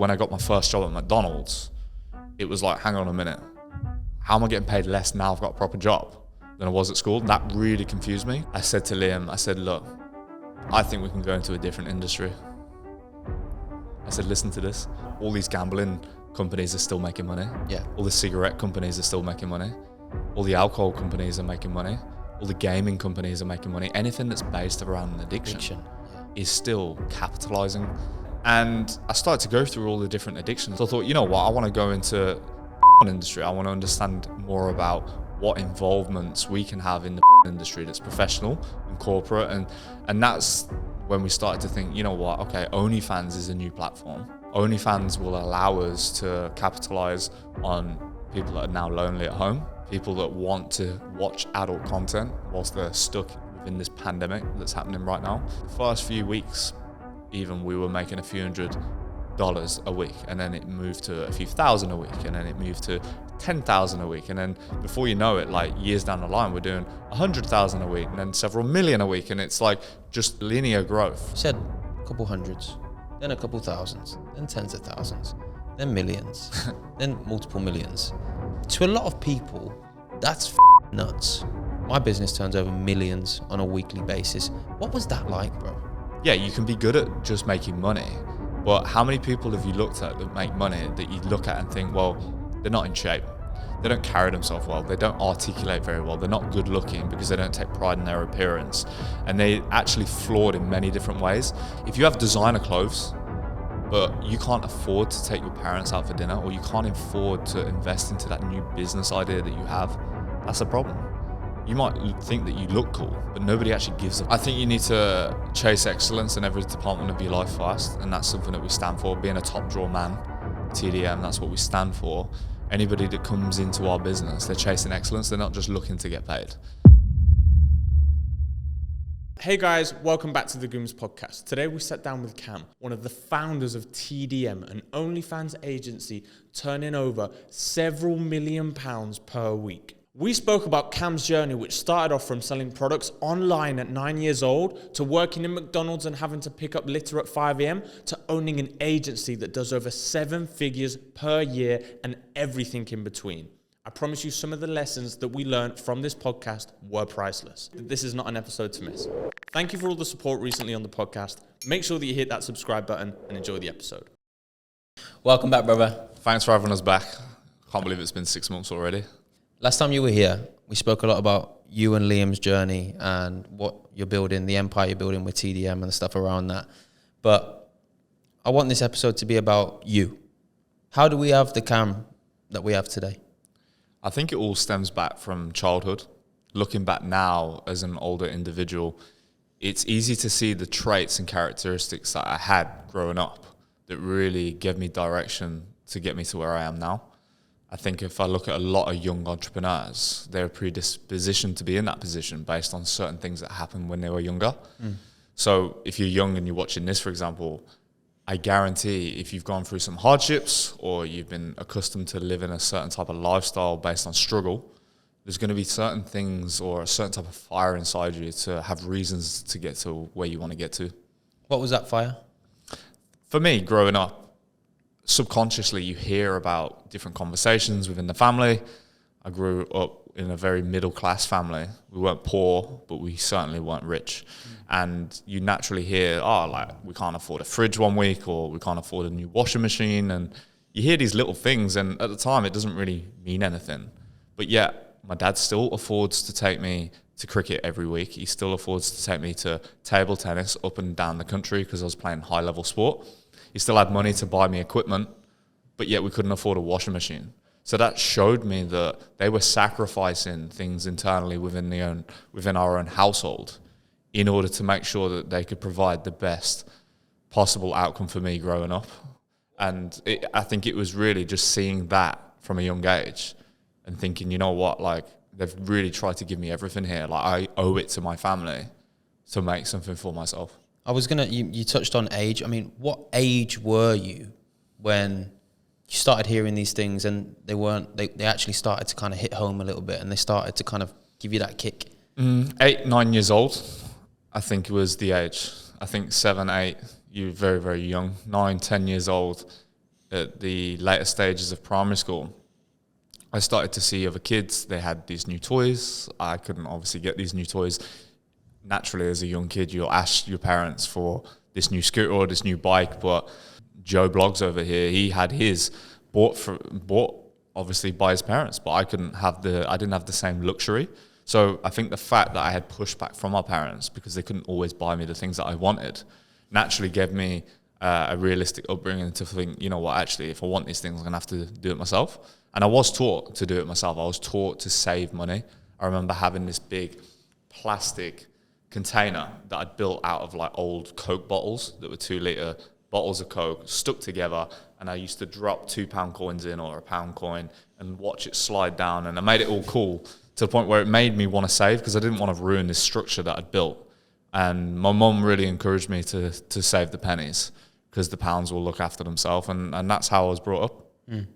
when I got my first job at McDonald's, it was like, hang on a minute, how am I getting paid less now I've got a proper job than I was at school? That really confused me. I said to Liam, I said, look, I think we can go into a different industry. I said, listen to this. All these gambling companies are still making money. Yeah. All the cigarette companies are still making money. All the alcohol companies are making money. All the gaming companies are making money. Anything that's based around an addiction is still capitalizing. And I started to go through all the different addictions. I thought, you know what, I want to go into the industry. I want to understand more about what involvements we can have in the industry that's professional and corporate. And that's when we started to think, you know what, okay, OnlyFans is a new platform. OnlyFans will allow us to capitalize on people that are now lonely at home, people that want to watch adult content whilst they're stuck within this pandemic that's happening right now. The first few weeks, even, we were making a few $100s a week, and then it moved to a few thousand a week, and then it moved to 10,000 a week, and then before you know it, like years down the line, we're doing 100,000 a week, and then several million a week, and it's like just linear growth. You said a couple hundreds, then a couple thousands, then tens of thousands, then millions, then multiple millions. To a lot of people, that's nuts. My business turns over millions on a weekly basis. What was that like, bro? Yeah, you can be good at just making money, but how many people have you looked at that make money that you look at and think, well, they're not in shape, they don't carry themselves well, they don't articulate very well, they're not good looking because they don't take pride in their appearance, and they actually flawed in many different ways. If you have designer clothes, but you can't afford to take your parents out for dinner, or you can't afford to invest into that new business idea that you have, that's a problem. You might think that you look cool, but nobody actually gives a... I think you need to chase excellence in every department of your life first, and that's something that we stand for. Being a top drawer man, TDM, that's what we stand for. Anybody that comes into our business, they're chasing excellence, they're not just looking to get paid. Hey guys, welcome back to the Gooms Podcast. Today we sat down with Cam, one of the founders of TDM, an OnlyFans agency turning over several £million per week. We spoke about Cam's journey, which started off from selling products online at 9 years old, to working in McDonald's and having to pick up litter at 5 a.m, to owning an agency that does over 7 figures per year and everything in between. I promise you some of the lessons that we learned from this podcast were priceless. This is not an episode to miss. Thank you for all the support recently on the podcast. Make sure that you hit that subscribe button and enjoy the episode. Welcome back, brother. Thanks for having us back. Can't believe it's been 6 months already. Last time you were here, we spoke a lot about you and Liam's journey and what you're building, the empire you're building with TDM and the stuff around that. But I want this episode to be about you. How do we have the Cam that we have today? I think it all stems back from childhood. Looking back now as an older individual, it's easy to see the traits and characteristics that I had growing up that really gave me direction to get me to where I am now. I think if I look at a lot of young entrepreneurs, they're predispositioned to be in that position based on certain things that happened when they were younger. So if you're young and you're watching this, for example, I guarantee if you've gone through some hardships or you've been accustomed to living a certain type of lifestyle based on struggle, there's going to be certain things or a certain type of fire inside you to have reasons to get to where you want to get to. What was that fire? For me, growing up, subconsciously you hear about different conversations within the family. I grew up in a very middle class family. We weren't poor, but we certainly weren't rich. And you naturally hear, like we can't afford a fridge one week, or we can't afford a new washing machine. And you hear these little things, and at the time it doesn't really mean anything. But yet my dad still affords to take me to cricket every week. He still affords to take me to table tennis up and down the country because I was playing high level sport. He still had money to buy me equipment, but yet we couldn't afford a washing machine. So that showed me that they were sacrificing things internally within our own household in order to make sure that they could provide the best possible outcome for me growing up. And I think it was really just seeing that from a young age and thinking, you know what, like they've really tried to give me everything here. Like I owe it to my family to make something for myself. I was you touched on age. I mean, what age were you when you started hearing these things and they actually started to kind of hit home a little bit and they started to kind of give you that kick? 8, 9 years old, I think was the age. I think 7, 8, you're very, very young. 9, 10 years old, at the later stages of primary school, I started to see other kids. They had these new toys. I couldn't obviously get these new toys. Naturally, as a young kid, you'll ask your parents for this new scooter or this new bike. But Joe Bloggs over here, he had his bought obviously by his parents, but I didn't have the same luxury. So I think the fact that I had pushback from my parents because they couldn't always buy me the things that I wanted naturally gave me a realistic upbringing to think, you know what, actually, if I want these things, I'm going to have to do it myself. And I was taught to do it myself. I was taught to save money. I remember having this big plastic container that I'd built out of like old Coke bottles that were 2-litre bottles of Coke stuck together. And I used to drop £2 coins in or a £1 coin and watch it slide down. And I made it all cool to the point where it made me want to save because I didn't want to ruin this structure that I'd built. And my mum really encouraged me to save the pennies because the pounds will look after themselves. And that's how I was brought up. Mm.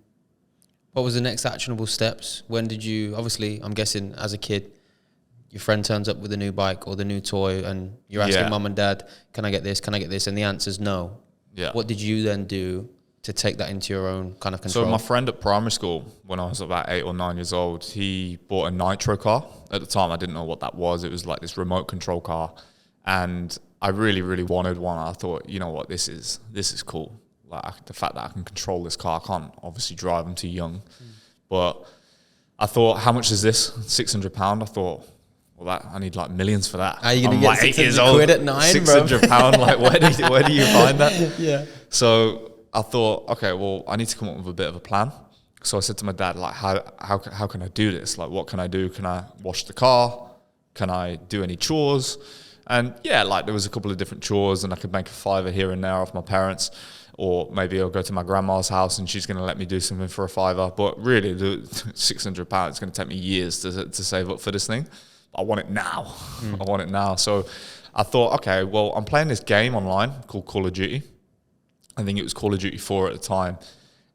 What was the next actionable steps? When did you, obviously, I'm guessing as a kid, your friend turns up with a new bike or the new toy and you're asking mum and dad, can I get this? Can I get this? And the answer's no. Yeah. What did you then do to take that into your own kind of control? So my friend at primary school, when I was about 8 or 9 years old, he bought a nitro car. At the time, I didn't know what that was. It was like this remote control car. And I really, really wanted one. I thought, you know what, this is cool. Like the fact that I can control this car. I can't obviously drive, I'm too young. But I thought, how much is this? £600. I thought, well, I need like millions for that. Are you going to get like 600 quid at 9, £600, like where do you find that? Yeah. So I thought, okay, well, I need to come up with a bit of a plan. So I said to my dad, like, how can I do this? Like, what can I do? Can I wash the car? Can I do any chores? And yeah, like there was a couple of different chores and I could make a £5 here and there off my parents. Or maybe I'll go to my grandma's house and she's going to let me do something for a £5. But really, the £600 is going to take me years to save up for this thing. I want it now. I want it now. So I thought, okay, well, I'm playing this game online called Call of Duty. I think it was Call of Duty 4 at the time.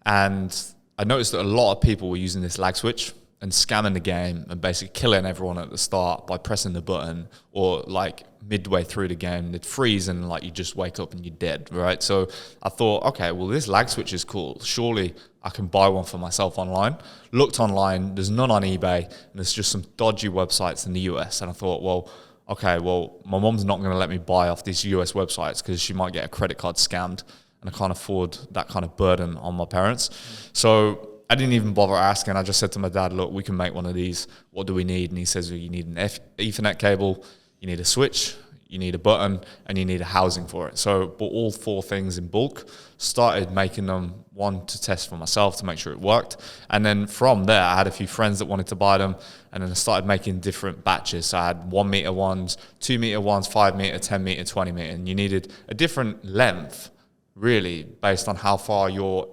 And I noticed that a lot of people were using this lag switch and scamming the game and basically killing everyone at the start by pressing the button, or like midway through the game, they'd freeze and like you just wake up and you're dead, right? So I thought, okay, well, this lag switch is cool. Surely I can buy one for myself online. Looked online, there's none on eBay, and there's just some dodgy websites in the US. And I thought, well, okay, well, my mom's not going to let me buy off these US websites because she might get a credit card scammed, and I can't afford that kind of burden on my parents. So I didn't even bother asking. I just said to my dad, look, we can make one of these. What do we need? And he says, well, you need an Ethernet cable, you need a switch, you need a button, and you need a housing for it. So bought all 4 things in bulk, started making them, one to test for myself to make sure it worked. And then from there, I had a few friends that wanted to buy them. And then I started making different batches. So I had 1 meter ones, 2 meter ones, 5 meter, 10 meter, 20 meter. And you needed a different length, really, based on how far your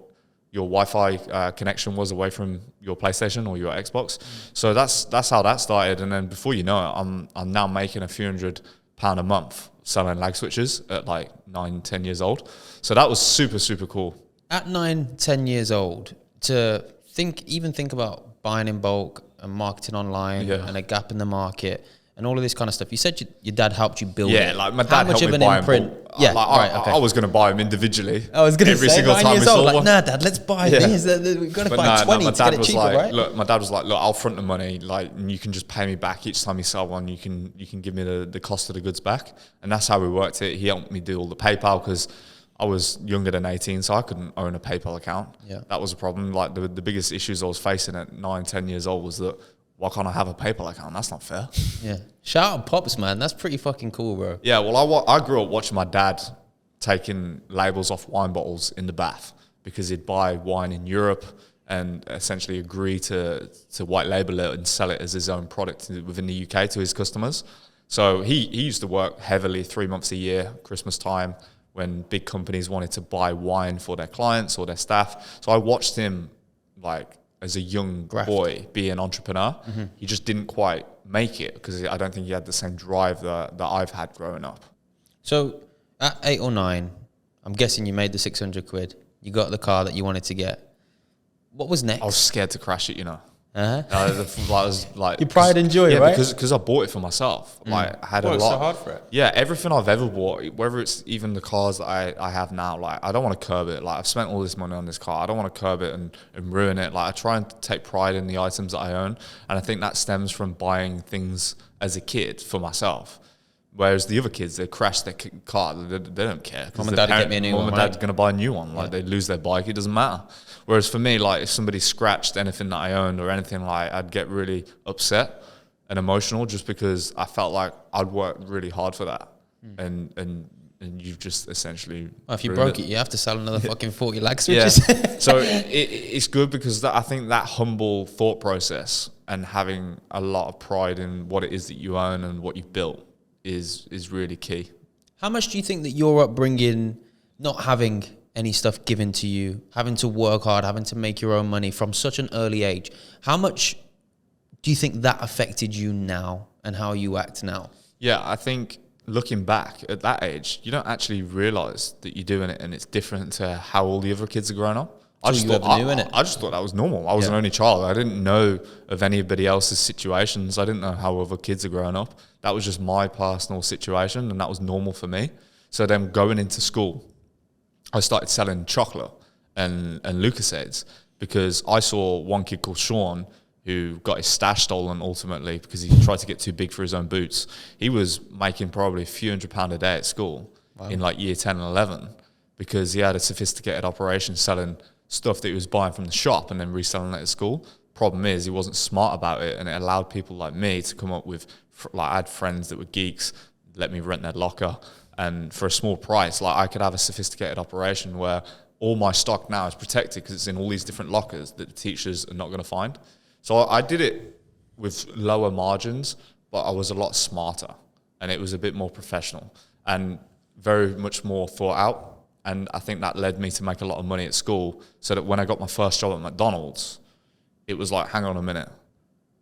Wi-Fi connection was away from your PlayStation or your Xbox. So that's how that started. And then before you know it, I'm now making a few £100 a month selling lag switches at like 9, 10 years old. So that was super, super cool. At 9, 10 years old, to think about buying in bulk and marketing online and a gap in the market and all of this kind of stuff. You said your dad helped you build it. Yeah, like my dad helped me buy them. Yeah, like, I was going to buy them individually. I was going to say, single 9 time years we old, saw like, one. nah, Dad, let's buy these. We've got to buy 20 to get it cheaper, right? Look, my dad was like, look, I'll front the money, like, and you can just pay me back each time you sell one. You can give me the cost of the goods back, and that's how we worked it. He helped me do all the PayPal because I was younger than 18, so I couldn't own a PayPal account. Yeah, that was a problem. Like the biggest issues I was facing at 9, 10 years old was that, why can't I have a PayPal account? That's not fair. Yeah. Shout out Pops, man. That's pretty fucking cool, bro. Yeah, well, I grew up watching my dad taking labels off wine bottles in the bath because he'd buy wine in Europe and essentially agree to white label it and sell it as his own product within the UK to his customers. So he used to work heavily 3 months a year, Christmas time, when big companies wanted to buy wine for their clients or their staff. So I watched him, like, as a young boy, be an entrepreneur. He just didn't quite make it because I don't think he had the same drive that I've had growing up. So at 8 or 9, I'm guessing you made the 600 quid. You got the car that you wanted to get. What was next? I was scared to crash it, you know. You pride and joy, right? Because I bought it for myself. Like I had a lot. So hard for it. Yeah, everything I've ever bought, whether it's even the cars that I have now, like I don't want to curb it. Like I've spent all this money on this car. I don't want to curb it and ruin it. Like I try and take pride in the items that I own. And I think that stems from buying things as a kid for myself. Whereas the other kids, they crash their car, they don't care. Mum and dad get me a new one, Mum and dad's going to buy a new one. Like they lose their bike, it doesn't matter. Whereas for me, like if somebody scratched anything that I owned or anything, like I'd get really upset and emotional just because I felt like I'd worked really hard for that. And you've just essentially... Well, if you broke it, you have to sell another fucking 40 lag switches. Yeah. So it's good because I think that humble thought process and having a lot of pride in what it is that you own and what you've built is really key. How much do you think that your upbringing, not having any stuff given to you, having to work hard, having to make your own money from such an early age, how much do you think that affected you now and how you act now? Yeah, I think looking back at that age, you don't actually realise that you're doing it and it's different to how all the other kids are growing up. I just thought that was normal. I was an only child. I didn't know of anybody else's situations. I didn't know how other kids are growing up. That was just my personal situation, and that was normal for me. So then going into school, I started selling chocolate and Lucasades because I saw one kid called Sean who got his stash stolen ultimately because he tried to get too big for his own boots. He was making probably a few £100 a day at school in like year 10 and 11 because he had a sophisticated operation selling stuff that he was buying from the shop and then reselling it at school. Problem is he wasn't smart about it, and it allowed people like me to come up with, like I had friends that were geeks, let me rent their locker, and for a small price, like I could have a sophisticated operation where all my stock now is protected because it's in all these different lockers that the teachers are not going to find. So I did it with lower margins, but I was a lot smarter and it was a bit more professional and very much more thought out. And I think that led me to make a lot of money at school, so that when I got my first job at McDonald's, it was like, hang on a minute,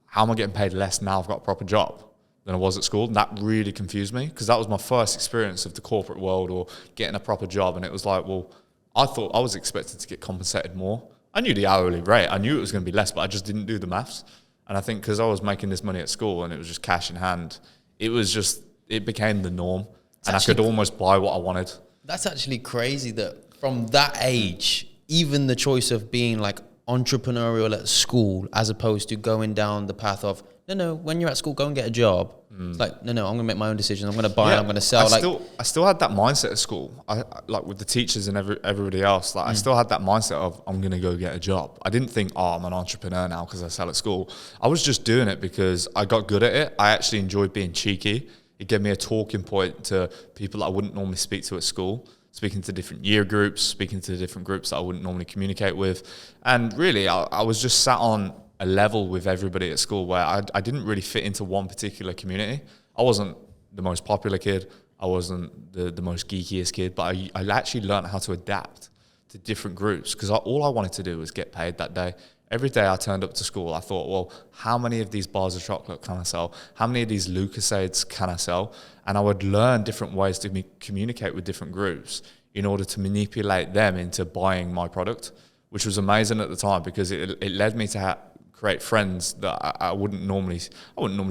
how am I getting paid less now I've got a proper job than I was at school? And that really confused me because that was my first experience of the corporate world or getting a proper job. And it was like, well, I thought I was expected to get compensated more. I knew the hourly rate. I knew it was going to be less, but I just didn't do the maths. And I think because I was making this money at school and it was just cash in hand, it became the norm. And I could almost buy what I wanted. That's actually crazy that from that age, even the choice of being like entrepreneurial at school as opposed to going down the path of, no, when you're at school, go and get a job. It's like, no, I'm going to make my own decisions. I'm going to buy, I'm going to sell. I still had that mindset at school. I like with the teachers and everybody else, like I still had that mindset of I'm going to go get a job. I didn't think, I'm an entrepreneur now because I sell at school. I was just doing it because I got good at it. I actually enjoyed being cheeky. It gave me a talking point to people that I wouldn't normally speak to at school, speaking to different year groups, speaking to different groups that I wouldn't normally communicate with. And really, I was just sat on a level with everybody at school where I didn't really fit into one particular community. I wasn't the most popular kid. I wasn't the most geekiest kid, but I actually learned how to adapt to different groups because all I wanted to do was get paid that day. Every day I turned up to school, I thought, well, how many of these bars of chocolate can I sell? How many of these Lucasades can I sell? And I would learn different ways to communicate with different groups in order to manipulate them into buying my product, which was amazing at the time because it led me to create friends that I wouldn't normally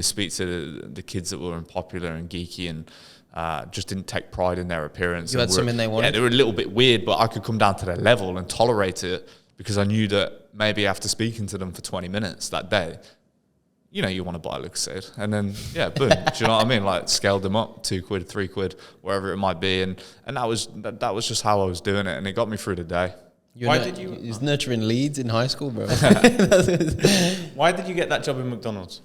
speak to the kids that were unpopular and geeky and just didn't take pride in their appearance. You had something they wanted? Yeah, they were a little bit weird, but I could come down to their level and tolerate it because I knew that maybe after speaking to them for 20 minutes that day, you want to buy a Lucasade. And then, boom. Do you know what I mean? Like scaled them up, £2, £3, wherever it might be. And that was just how I was doing it. And it got me through the day. You was nurturing leads in high school, bro. Why did you get that job in McDonald's?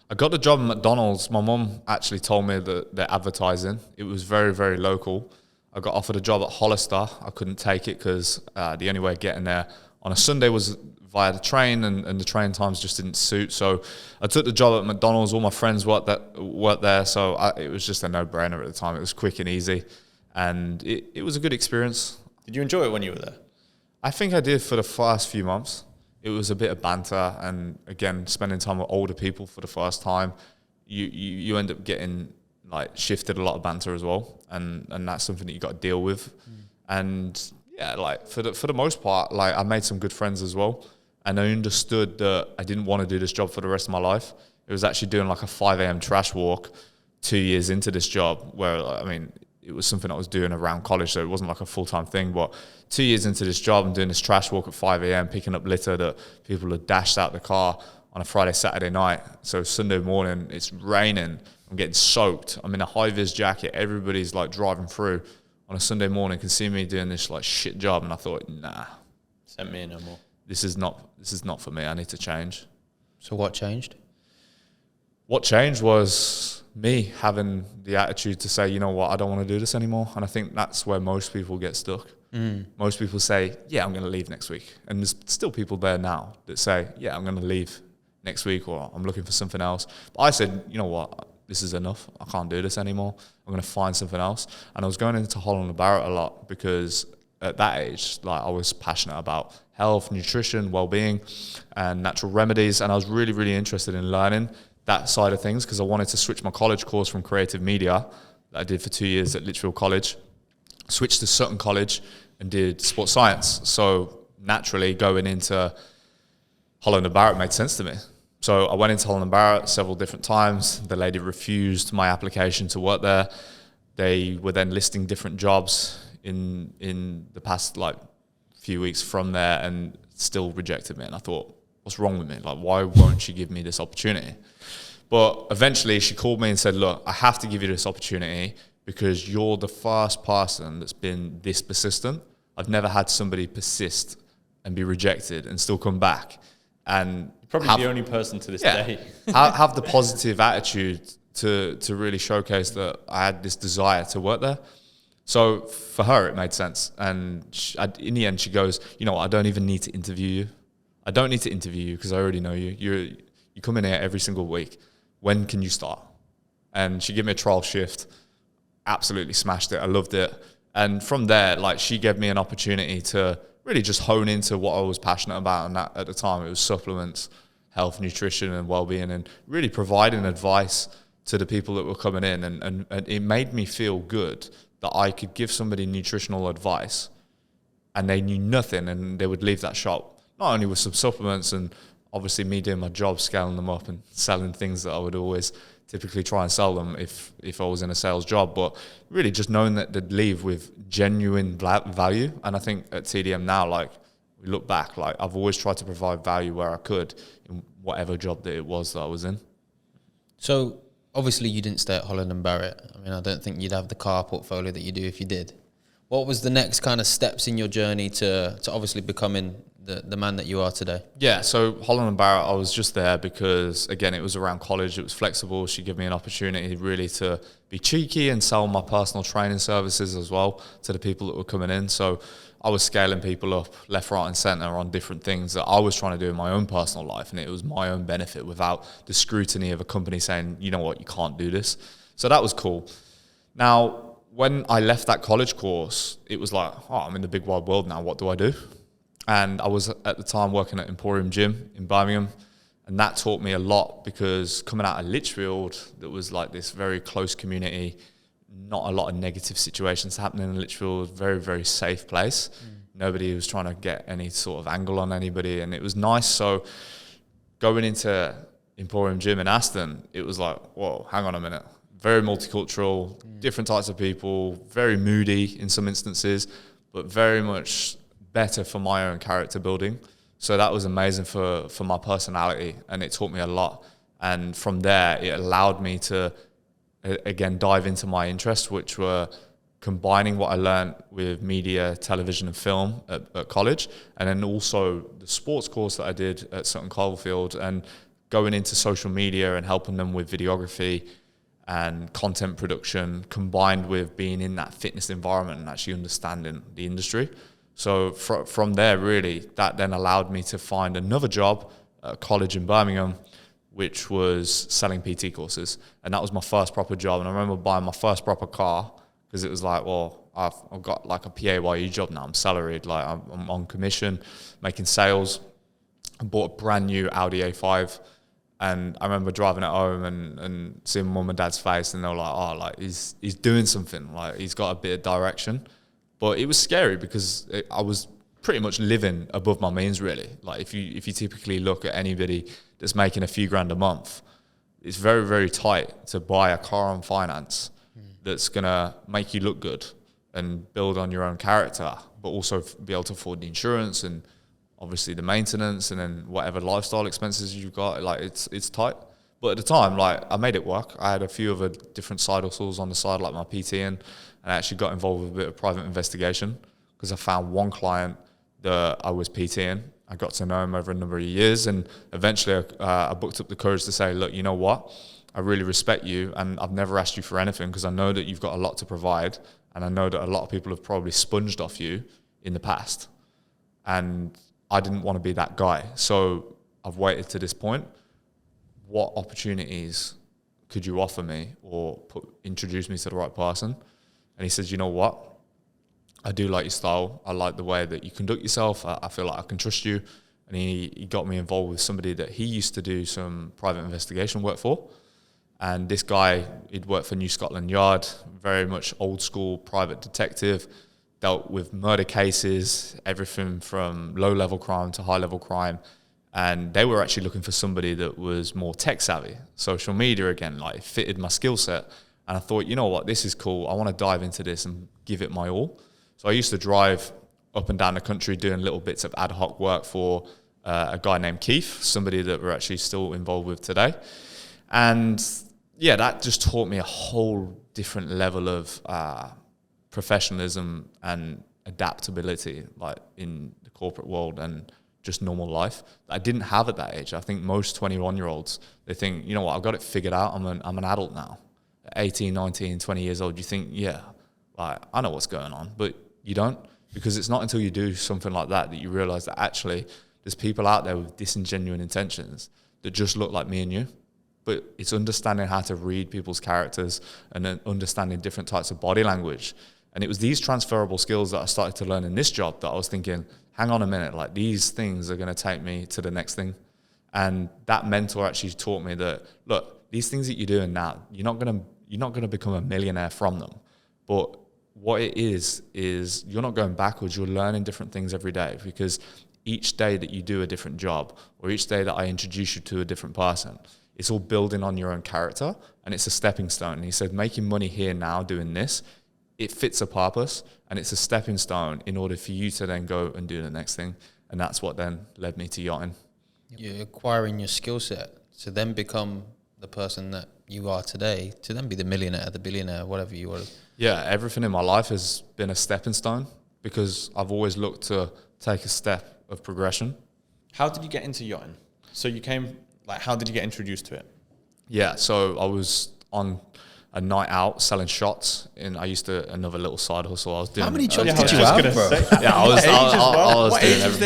I got the job at McDonald's. My mum actually told me that they're advertising. It was very, very local. I got offered a job at Hollister. I couldn't take it because the only way of getting there on a Sunday was via the train, and the train times just didn't suit. So I took the job at McDonald's. All my friends worked there, so it was just a no-brainer at the time. It was quick and easy, and it was a good experience. Did you enjoy it when you were there? I think I did for the first few months. It was a bit of banter, and again, spending time with older people for the first time, you end up getting like shifted a lot of banter as well, and that's something that you got to deal with. And yeah, like for the most part, like I made some good friends as well, and I understood that I didn't want to do this job for the rest of my life. It was actually doing like a 5 a.m. trash walk 2 years into this job where, I mean, it was something I was doing around college, so it wasn't like a full-time thing. But 2 years into this job, I'm doing this trash walk at 5 a.m., picking up litter that people had dashed out the car on a Friday, Saturday night. So Sunday morning, it's raining. I'm getting soaked. I'm in a high-vis jacket. Everybody's like driving through on a Sunday morning, can see me doing this like shit job. And I thought, nah. Send me no more. This is not for me. I need to change. So what changed? What changed was me having the attitude to say, you know what, I don't want to do this anymore. And I think that's where most people get stuck. Most people say, yeah, I'm going to leave next week. And there's still people there now that say, yeah, I'm going to leave next week, or I'm looking for something else. But I said, you know what, this is enough. I can't do this anymore. I'm going to find something else. And I was going into Holland and Barrett a lot because at that age, like, I was passionate about health, nutrition, well-being, and natural remedies. And I was really, really interested in learning that side of things because I wanted to switch my college course from creative media that I did for 2 years at Litchfield College, switched to Sutton College and did sports science. So naturally going into Holland and Barrett made sense to me. So I went into Holland and Barrett several different times. The lady refused my application to work there. They were then listing different jobs in the past like few weeks from there and still rejected me. And I thought, what's wrong with me? Like, why won't she give me this opportunity? But eventually she called me and said, look, I have to give you this opportunity because you're the first person that's been this persistent. I've never had somebody persist and be rejected and still come back. And probably the only person to this day. have the positive attitude to really showcase that I had this desire to work there. So for her, it made sense. And in the end, she goes, you know what, I don't even need to interview you. I don't need to interview you because I already know you. You come in here every single week. When can you start? And she gave me a trial shift. Absolutely smashed it. I loved it. And from there, like, she gave me an opportunity to really just hone into what I was passionate about. And that, at the time, it was supplements, health, nutrition, and well-being, and really providing advice to the people that were coming in. And it made me feel good that I could give somebody nutritional advice and they knew nothing and they would leave that shop, not only with some supplements and obviously me doing my job, scaling them up and selling things that I would always typically try and sell them if I was in a sales job, but really just knowing that they'd leave with genuine value. And I think at TDM now, like, we look back, like, I've always tried to provide value where I could in whatever job that it was that I was in. So obviously you didn't stay at Holland and Barrett. I mean, I don't think you'd have the car portfolio that you do if you did. What was the next kind of steps in your journey to obviously becoming the man that you are today? Yeah, so Holland and Barrett, I was just there because, again, it was around college. It was flexible. She gave me an opportunity really to be cheeky and sell my personal training services as well to the people that were coming in. So I was scaling people up left, right and centre on different things that I was trying to do in my own personal life, and it was my own benefit without the scrutiny of a company saying, you know what, you can't do this. So that was cool. Now, when I left that college course, it was like, oh, I'm in the big wide world now. What do I do? And I was at the time working at Emporium Gym in Birmingham, and that taught me a lot because coming out of Litchfield, there was like this very close community, not a lot of negative situations happening in Litchfield, very, very safe place. Nobody was trying to get any sort of angle on anybody, and it was nice. So going into Emporium Gym in Aston, it was like, whoa, hang on a minute. Very multicultural, different types of people, very moody in some instances, but very much better for my own character building. So that was amazing for my personality, and it taught me a lot. And from there, it allowed me to, again, dive into my interests, which were combining what I learned with media, television and film at college, and then also the sports course that I did at Sutton Coldfield, and going into social media and helping them with videography and content production, combined with being in that fitness environment and actually understanding the industry. So from there, really, that then allowed me to find another job at a college in Birmingham, which was selling PT courses. And that was my first proper job. And I remember buying my first proper car because it was like, well, I've got like a PAYE job now. I'm salaried, like I'm on commission, making sales. I bought a brand new Audi A5. And I remember driving it home and seeing mum and dad's face, and they were like, oh, like he's doing something, like he's got a bit of direction. But it was scary because I was pretty much living above my means, really. Like if you typically look at anybody that's making a few grand a month, it's very, very tight to buy a car on finance that's going to make you look good and build on your own character, but also be able to afford the insurance and obviously the maintenance and then whatever lifestyle expenses you've got. Like it's tight. But at the time, like I made it work. I had a few other different side hustles on the side, like my PTing, and I actually got involved with a bit of private investigation because I found one client that I was PTing. I got to know him over a number of years, and eventually I booked up the courage to say, look, you know what? I really respect you, and I've never asked you for anything because I know that you've got a lot to provide, and I know that a lot of people have probably sponged off you in the past, and I didn't want to be that guy. So I've waited to this point. What opportunities could you offer me or introduce me to the right person? And he says, you know what? I do like your style. I like the way that you conduct yourself. I feel like I can trust you. And he got me involved with somebody that he used to do some private investigation work for. And this guy, he'd worked for New Scotland Yard, very much old school private detective, dealt with murder cases, everything from low level crime to high level crime. And they were actually looking for somebody that was more tech savvy. Social media, again, like fitted my skill set. And I thought, you know what, this is cool. I want to dive into this and give it my all. So I used to drive up and down the country doing little bits of ad hoc work for a guy named Keith, somebody that we're actually still involved with today. And yeah, that just taught me a whole different level of professionalism and adaptability, like in the corporate world and just normal life. I didn't have at that age. I think most 21-year-olds, they think, you know what, I've got it figured out. I'm an adult now. At 18, 19, 20 years old, you think, yeah, like I know what's going on, but you don't, because it's not until you do something like that that you realize that actually there's people out there with disingenuous intentions that just look like me and you. But it's understanding how to read people's characters and then understanding different types of body language. And it was these transferable skills that I started to learn in this job that I was thinking, hang on a minute, like these things are going to take me to the next thing. And that mentor actually taught me that, look, these things that you're doing now, you're not going to become a millionaire from them. But what it is you're not going backwards. You're learning different things every day, because each day that you do a different job or each day that I introduce you to a different person, it's all building on your own character, and it's a stepping stone. And he said, making money here now doing this, it fits a purpose, and it's a stepping stone in order for you to then go and do the next thing. And that's what then led me to yachting. You're acquiring your skill set to then become the person that you are today, to then be the millionaire, the billionaire, whatever you are. Yeah, everything in my life has been a stepping stone because I've always looked to take a step of progression. How did you get into yachting? So you came, like, how did you get introduced to it? Yeah, so I was on a night out selling shots, and I used to another little side hustle. I was doing. How many jobs Yeah, did you have, bro? Yeah, I was What doing age was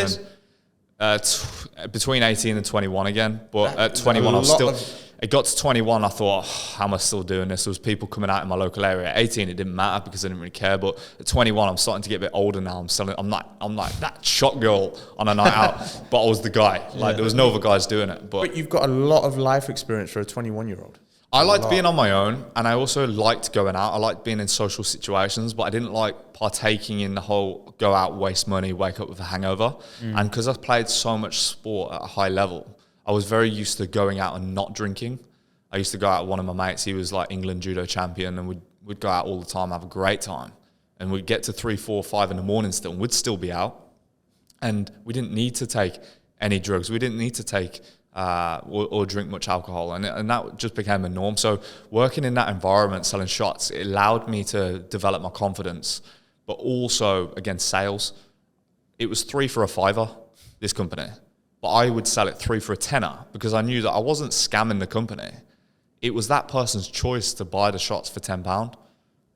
everything. Between 18 and 21 again, but at That- 21 I was a lot still. of- It got to 21, I thought, how am I still doing this? There was people coming out in my local area. At 18, it didn't matter because I didn't really care. But at 21, I'm starting to get a bit older now. I'm like that shot girl on a night out, but I was the guy. Like there was no other guys doing it. But you've got a lot of life experience for a 21-year-old. I liked being on my own, and I also liked going out. I liked being in social situations, but I didn't like partaking in the whole go out, waste money, wake up with a hangover. And because I've played so much sport at a high level, I was very used to going out and not drinking. I used to go out with one of my mates. He was like England judo champion, and we'd go out all the time, have a great time. And we'd get to 3, 4, 5 in the morning still, and we'd still be out. And we didn't need to take any drugs. We didn't need to take or drink much alcohol. And that just became a norm. So working in that environment, selling shots, it allowed me to develop my confidence. But also, again, sales. It was 3 for a $5, this company. But I would sell it 3 for a $10 because I knew that I wasn't scamming the company. It was that person's choice to buy the shots for £10.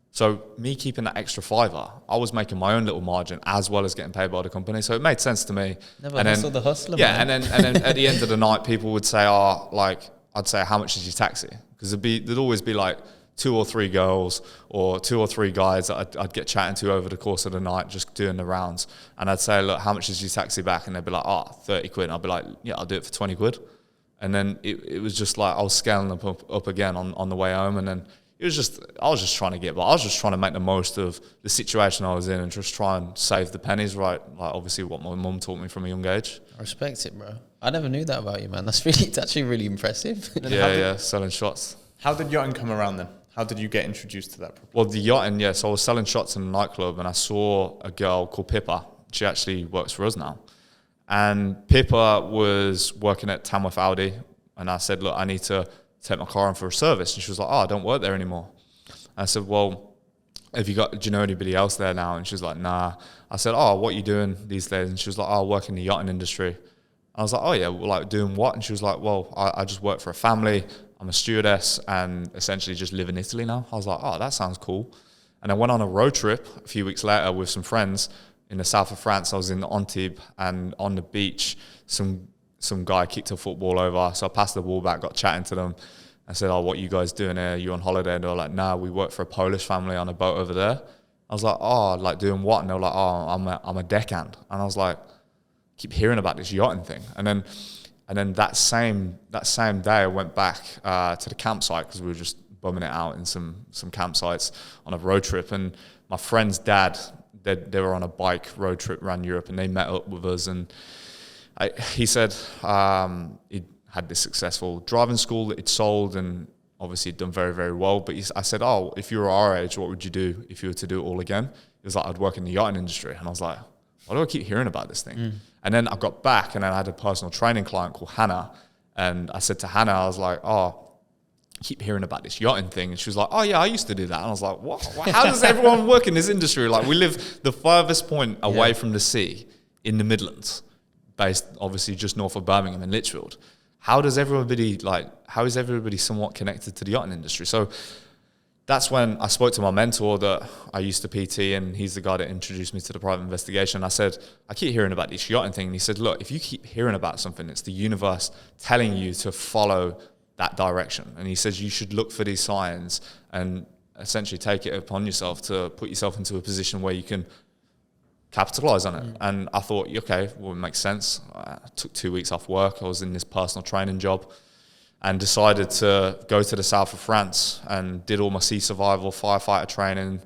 So me keeping that extra $5, I was making my own little margin as well as getting paid by the company. So it made sense to me. Never hustle the hustler, yeah, man. and then at the end of the night, people would say, I'd say, how much is your taxi? Because there'd always be like 2 or 3 girls or 2 or 3 guys that I'd get chatting to over the course of the night, just doing the rounds. And I'd say, look, how much is your taxi back? And they'd be like, 30 quid. And I'd be like, yeah, I'll do it for 20 quid. And then it was just like I was scaling up again on the way home. And then I was just trying to get by. I was just trying to make the most of the situation I was in and just try and save the pennies, right? Like obviously what my mum taught me from a young age. I respect it, bro. I never knew that about you, man. It's actually really impressive. Selling shots. How did yachting come around then? How did you get introduced to that? Well, the yachting, so I was selling shots in a nightclub and I saw a girl called Pippa. She actually works for us now. And Pippa was working at Tamworth Audi. And I said, look, I need to take my car in for a service. And she was like, I don't work there anymore. And I said, well, do you know anybody else there now? And she was like, nah. I said, what are you doing these days? And she was like, I work in the yachting industry. I was like, oh yeah, well, like doing what? And she was like, well, I just work for a family. I'm a stewardess and essentially just live in Italy now. I was like, that sounds cool. And I went on a road trip a few weeks later with some friends in the south of France. I was in Antibes, and on the beach, some guy kicked a football over. So I passed the ball back, got chatting to them. I said, what are you guys doing here? You on holiday? And they were like, nah, we work for a Polish family on a boat over there. I was like, like doing what? And they were like, I'm a deckhand. And I was like, keep hearing about this yachting thing. And then that same day, I went back to the campsite because we were just bumming it out in some campsites on a road trip. And my friend's dad, they were on a bike road trip around Europe, and they met up with us. And he said he had this successful driving school that he'd sold, and obviously he'd done very, very well. But I said, if you were our age, what would you do if you were to do it all again? He was like, I'd work in the yachting industry. And I was like, why do I keep hearing about this thing? And then I got back, and then I had a personal training client called Hannah. And I said to Hannah, I was like, I keep hearing about this yachting thing. And she was like, yeah, I used to do that. And I was like, what? How does everyone work in this industry? Like, we live the furthest point away from the sea in the Midlands, based obviously just north of Birmingham in Lichfield. How is everybody somewhat connected to the yachting industry? So that's when I spoke to my mentor that I used to PT, and he's the guy that introduced me to the private investigation. I said, I keep hearing about this yachting thing. And he said, look, if you keep hearing about something, it's the universe telling you to follow that direction. And he says you should look for these signs and essentially take it upon yourself to put yourself into a position where you can capitalize on it. And I thought, okay, well, it makes sense. I took 2 weeks off work. I was in this personal training job, and decided to go to the south of France and did all my sea survival, firefighter training,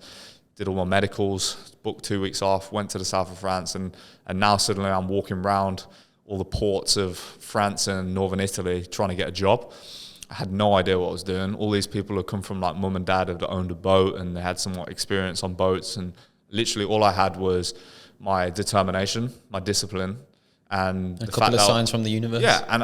did all my medicals, booked 2 weeks off, went to the south of France, and now suddenly I'm walking around all the ports of France and northern Italy trying to get a job. I had no idea what I was doing. All these people had come from like mum and dad that owned a boat, and they had somewhat experience on boats, and literally all I had was my determination, my discipline, and a couple of signs from the universe. Yeah, and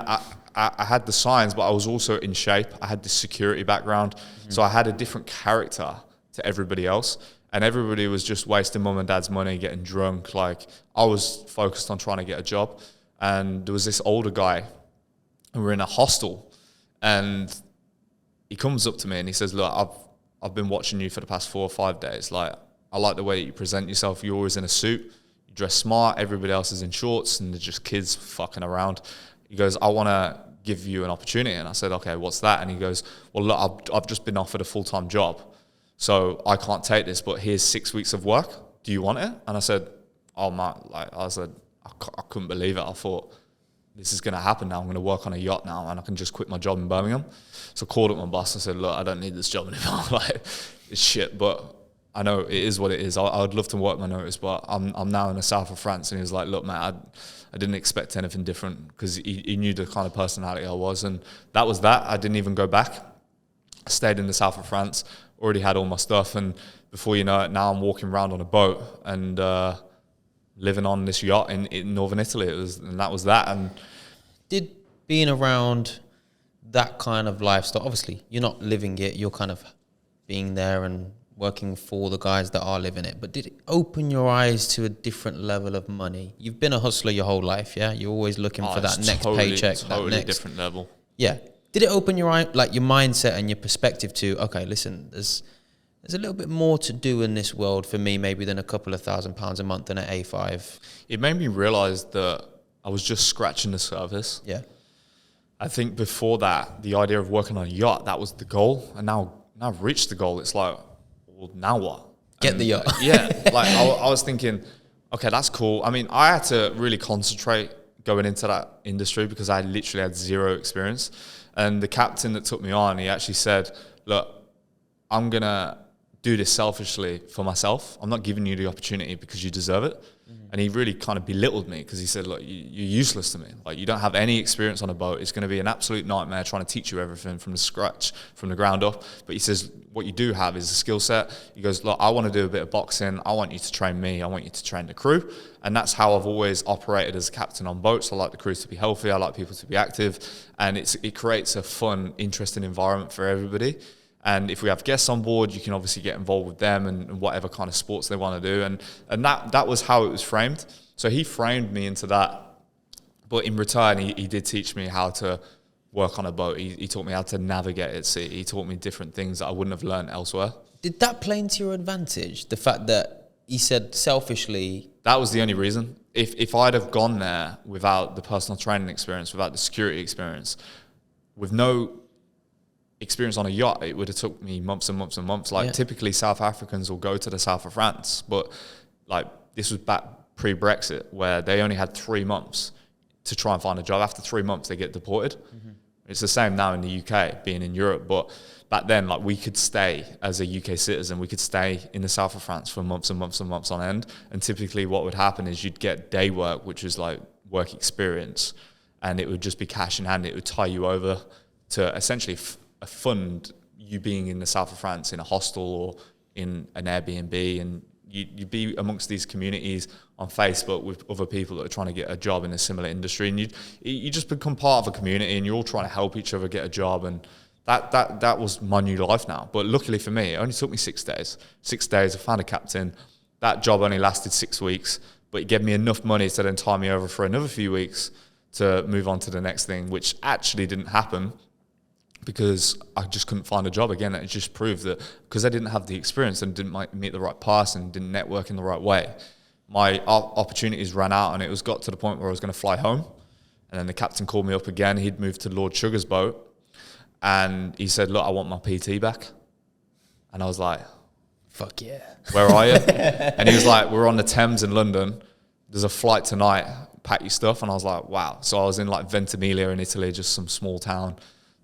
I had the signs, but I was also in shape. I had this security background. So I had a different character to everybody else. And everybody was just wasting mum and dad's money, getting drunk. Like, I was focused on trying to get a job. And there was this older guy, and we were in a hostel. And he comes up to me and he says, look, I've been watching you for the past 4 or 5 days. Like, I like the way that you present yourself. You're always in a suit. You dress smart. Everybody else is in shorts, and they're just kids fucking around. He goes, I want to give you an opportunity. And I said, okay, what's that? And he goes, well, look, I've just been offered a full-time job, so I can't take this, but here's 6 weeks of work. Do you want it? And I said, oh, man, I couldn't believe it. I thought, this is going to happen now. I'm going to work on a yacht now, and I can just quit my job in Birmingham. So I called up my boss and said, look, I don't need this job anymore. Like, it's shit, but I know it is what it is. I would love to work my notice, but I'm now in the south of France. And he was like, look, man, I didn't expect anything different, because he knew the kind of personality I was. And that was that. I didn't even go back. I stayed in the south of France, already had all my stuff. And before you know it, now I'm walking around on a boat and living on this yacht in northern Italy. That was that. And did being around that kind of lifestyle, obviously you're not living it, you're kind of being there and working for the guys that are living it, but did it open your eyes to a different level of money? You've been a hustler your whole life, yeah? You're always looking for that next paycheck. Totally that next different level. Yeah. Did it open your eye, like your mindset and your perspective to, okay, listen, there's a little bit more to do in this world for me maybe than a couple of £1,000 a month in an A5? It made me realise that I was just scratching the surface. Yeah. I think before that, the idea of working on a yacht, that was the goal. And now I've reached the goal. It's like, well, now what? Get the yacht. Yeah. Like I was thinking, okay, that's cool. I mean, I had to really concentrate going into that industry because I literally had zero experience. And the captain that took me on, he actually said, look, I'm going to do this selfishly for myself. I'm not giving you the opportunity because you deserve it. And he really kind of belittled me because he said, look, you're useless to me. Like, you don't have any experience on a boat. It's going to be an absolute nightmare trying to teach you everything from the scratch, from the ground up. But he says, what you do have is a skill set. He goes, look, I want to do a bit of boxing. I want you to train me. I want you to train the crew. And that's how I've always operated as a captain on boats. I like the crews to be healthy. I like people to be active. And it creates a fun, interesting environment for everybody. And if we have guests on board, you can obviously get involved with them and whatever kind of sports they want to do. And that was how it was framed. So he framed me into that. But in return, he did teach me how to work on a boat. He taught me how to navigate at sea. He taught me different things that I wouldn't have learned elsewhere. Did that play into your advantage? The fact that he said selfishly... That was the only reason. If I'd have gone there without the personal training experience, without the security experience, with no experience on a yacht, it would have took me months and months and months. Like, typically South Africans will go to the south of France, but like, this was back pre-Brexit, where they only had 3 months to try and find a job. After 3 months, they get deported. It's the same now in the UK, being in Europe, but back then, like, we could stay as a UK citizen, we could stay in the south of France for months and months and months on end. And typically what would happen is you'd get day work, which was like work experience, and it would just be cash in hand. It would tie you over to essentially fund you being in the south of France in a hostel or in an Airbnb, and you'd be amongst these communities on Facebook with other people that are trying to get a job in a similar industry, and you just become part of a community, and you're all trying to help each other get a job. And that was my new life now. But luckily for me, it only took me 6 days. 6 days, I found a captain. That job only lasted 6 weeks, but it gave me enough money to then tie me over for another few weeks to move on to the next thing, which actually didn't happen because I just couldn't find a job again. It just proved that because I didn't have the experience and didn't meet the right person, didn't network in the right way, my opportunities ran out, and it was got to the point where I was going to fly home. And then the captain called me up again. He'd moved to Lord Sugar's boat, and he said, look, I want my PT back. And I was like, fuck yeah. Where are you? And he was like, we're on the Thames in London. There's a flight tonight. Pack your stuff. And I was like, wow. So I was in like Ventimiglia in Italy, just some small town.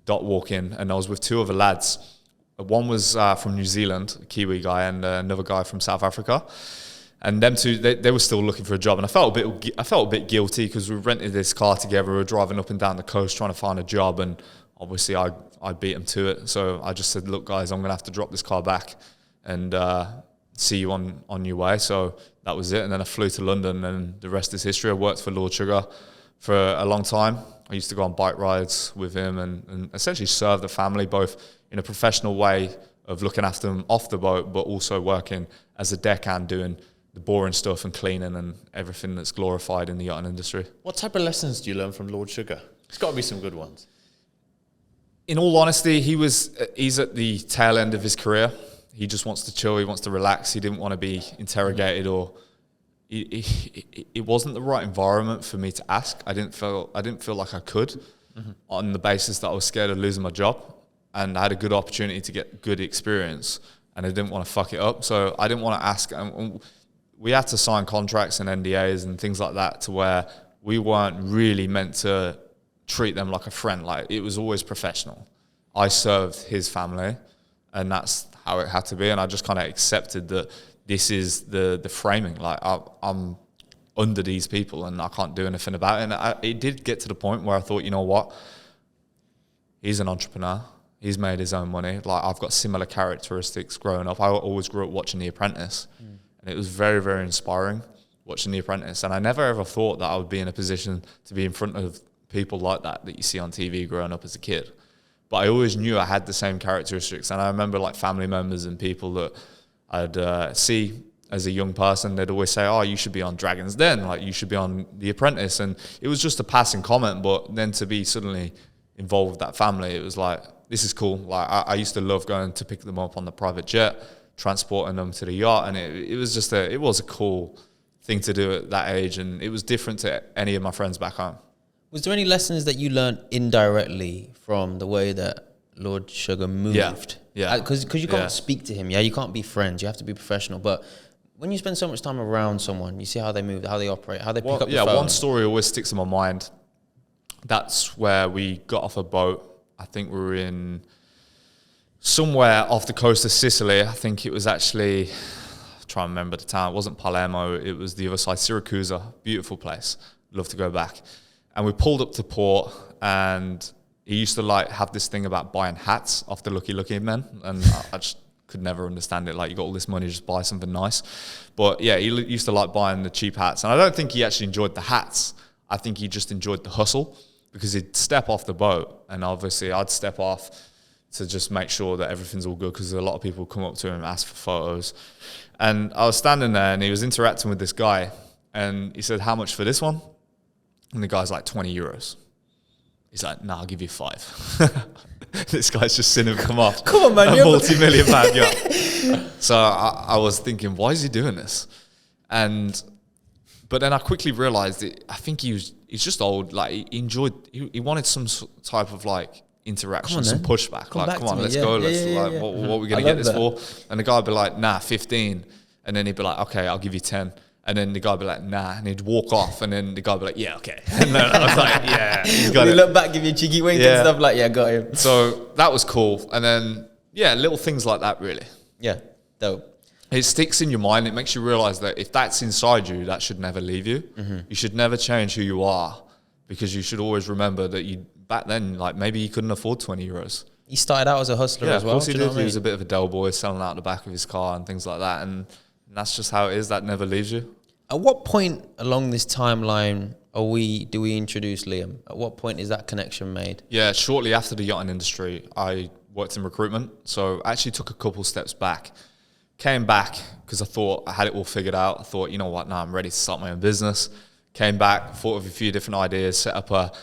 Dot walk in, and I was with 2 other lads. One was from New Zealand, a Kiwi guy, and another guy from South Africa. And them two, they were still looking for a job, and I felt a bit guilty because we rented this car together. We were driving up and down the coast trying to find a job, and obviously I beat them to it. So I just said, look, guys, I'm gonna have to drop this car back and see you on your way. So that was it. And then I flew to London, and the rest is history. I worked for Lord Sugar for a long time. I used to go on bike rides with him and essentially serve the family, both in a professional way of looking after them off the boat, but also working as a deckhand, doing the boring stuff and cleaning and everything that's glorified in the yachting industry. What type of lessons do you learn from Lord Sugar? It's got to be some good ones. In all honesty, he's at the tail end of his career. He just wants to chill. He wants to relax. He didn't want to be interrogated or... It wasn't the right environment for me to ask. I didn't feel like I could, on the basis that I was scared of losing my job, and I had a good opportunity to get good experience, and I didn't want to fuck it up. So I didn't want to ask. We had to sign contracts and NDAs and things like that to where we weren't really meant to treat them like a friend. Like, it was always professional. I served his family, and that's how it had to be. And I just kind of accepted that this is the framing. Like, I'm under these people and I can't do anything about it. And it did get to the point where I thought, you know what? He's an entrepreneur. He's made his own money. Like, I've got similar characteristics growing up. I always grew up watching The Apprentice. And it was very, very inspiring watching The Apprentice. And I never ever thought that I would be in a position to be in front of people like that you see on TV growing up as a kid. But I always knew I had the same characteristics. And I remember, like, family members and people that I'd see as a young person, they'd always say, oh, you should be on Dragon's Den, like, you should be on The Apprentice. And it was just a passing comment, but then to be suddenly involved with that family, it was like, this is cool. Like, I used to love going to pick them up on the private jet, transporting them to the yacht, and it was a cool thing to do at that age, and it was different to any of my friends back home. Was there any lessons that you learned indirectly from the way that Lord Sugar moved? Yeah. Because you can't speak to him, you can't be friends, you have to be professional. But when you spend so much time around someone, you see how they move, how they operate, how they pick up the phone. Yeah, one story always sticks in my mind. That's where we got off a boat. I think we were in somewhere off the coast of Sicily. I think it was actually, I'm trying to remember the town. It wasn't Palermo. It was the other side, Syracuse. Beautiful place. Love to go back. And we pulled up to port, and he used to like have this thing about buying hats off the Lucky Men, and I just could never understand it. Like, you got all this money, just buy something nice. But yeah, he used to like buying the cheap hats, and I don't think he actually enjoyed the hats. I think he just enjoyed the hustle, because he'd step off the boat, and obviously I'd step off to just make sure that everything's all good, because a lot of people come up to him and ask for photos. And I was standing there, and he was interacting with this guy, and he said, "How much for this one?" And the guy's like, €20. He's like, "Nah, I'll give you 5. This guy's just seen him come off. Come on, man. A multi-million pound yacht. So I was thinking, why is he doing this? But then I quickly realized that I think he's just old. Like, he wanted some type of like interaction, some pushback. Come on, let's go. What are we going to get this for? And the guy would be like, "Nah, 15. And then he'd be like, "Okay, I'll give you 10. And then the guy would be like, "Nah," and he'd walk off, and then the guy would be like, "Yeah, okay." And then I was like, "Yeah, he's got it." You look back, give you a cheeky wink and stuff, like, "Yeah, got him." So that was cool. And then, yeah, little things like that, really. Yeah, dope. It sticks in your mind. It makes you realize that if that's inside you, that should never leave you. Mm-hmm. You should never change who you are, because you should always remember that back then, like, maybe you couldn't afford €20. He started out as a hustler as well. Of course he did. He was a bit of a Del boy, selling out the back of his car and things like that. And that's just how it is. That never leaves you. At what point along this timeline do we introduce Liam? At what point is that connection made? Yeah, shortly after the yachting industry, I worked in recruitment. So I actually took a couple steps back. Came back because I thought I had it all figured out. I thought, you know what, now I'm ready to start my own business. Came back, thought of a few different ideas, set up a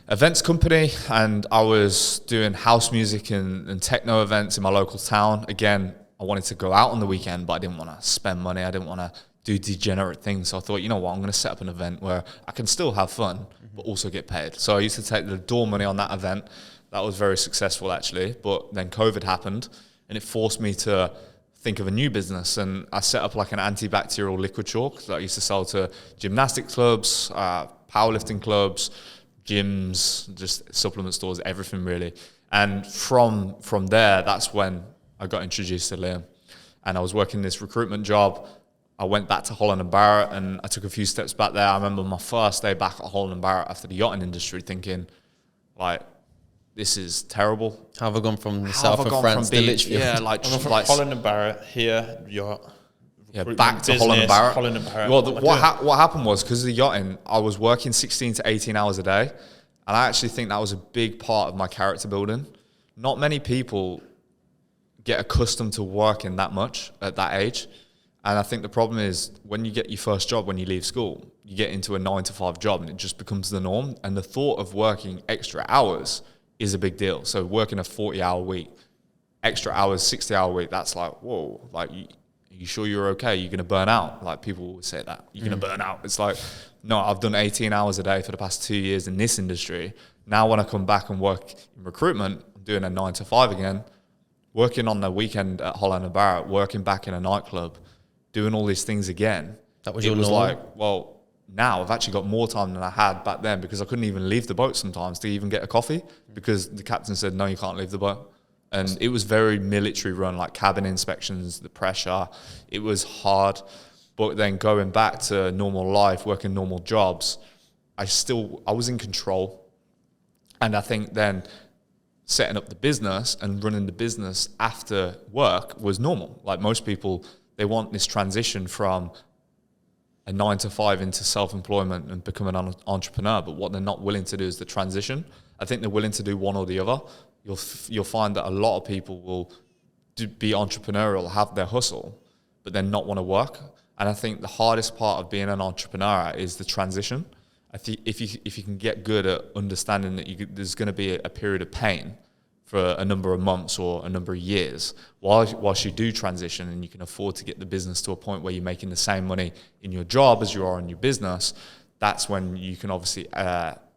events company, and I was doing house music and techno events in my local town. Again, I wanted to go out on the weekend, but I didn't want to spend money. I didn't want to do degenerate things. So I thought, you know what, I'm going to set up an event where I can still have fun, but also get paid. So I used to take the door money on that event. That was very successful, actually. But then COVID happened, and it forced me to think of a new business. And I set up like an antibacterial liquid chalk that I used to sell to gymnastic clubs, powerlifting clubs, gyms, just supplement stores, everything really. And from there, that's when I got introduced to Liam. And I was working this recruitment job. I went back to Holland & Barrett, and I took a few steps back there. I remember my first day back at Holland & Barrett after the yachting industry, thinking, like, this is terrible. How have I gone from the south of France to Litchfield? Yeah, like Holland & Barrett here, yacht. Yeah, back to Holland & Barrett. Well, what happened was, because of the yachting, I was working 16 to 18 hours a day, and I actually think that was a big part of my character building. Not many people get accustomed to working that much at that age. And I think the problem is, when you get your first job, when you leave school, you get into a 9-to-5 job, and it just becomes the norm. And the thought of working extra hours is a big deal. So working a 40-hour week, extra hours, 60-hour week, that's like, whoa, like, are you sure you're okay? You're going to burn out? Like, people always say that. You're going to burn out. It's like, no, I've done 18 hours a day for the past 2 years in this industry. Now when I come back and work in recruitment, I'm doing a 9-to-5 again, working on the weekend at Holland & Barrett, working back in a nightclub, doing all these things again. That was it your was norm? like, well, now I've actually got more time than I had back then, because I couldn't even leave the boat sometimes to even get a coffee, because the captain said, no, you can't leave the boat. And it was very military run, like cabin inspections, the pressure. It was hard. But then going back to normal life, working normal jobs, I was in control. And I think then setting up the business and running the business after work was normal. Like most people, they want this transition from a 9-to-5 into self-employment and become an entrepreneur. But what they're not willing to do is the transition. I think they're willing to do one or the other. You'll find that a lot of people will be entrepreneurial, have their hustle, but then not want to work. And I think the hardest part of being an entrepreneur is the transition. I think if you can get good at understanding that there's going to be a period of pain for a number of months or a number of years whilst you do transition, and you can afford to get the business to a point where you're making the same money in your job as you are in your business, that's when you can obviously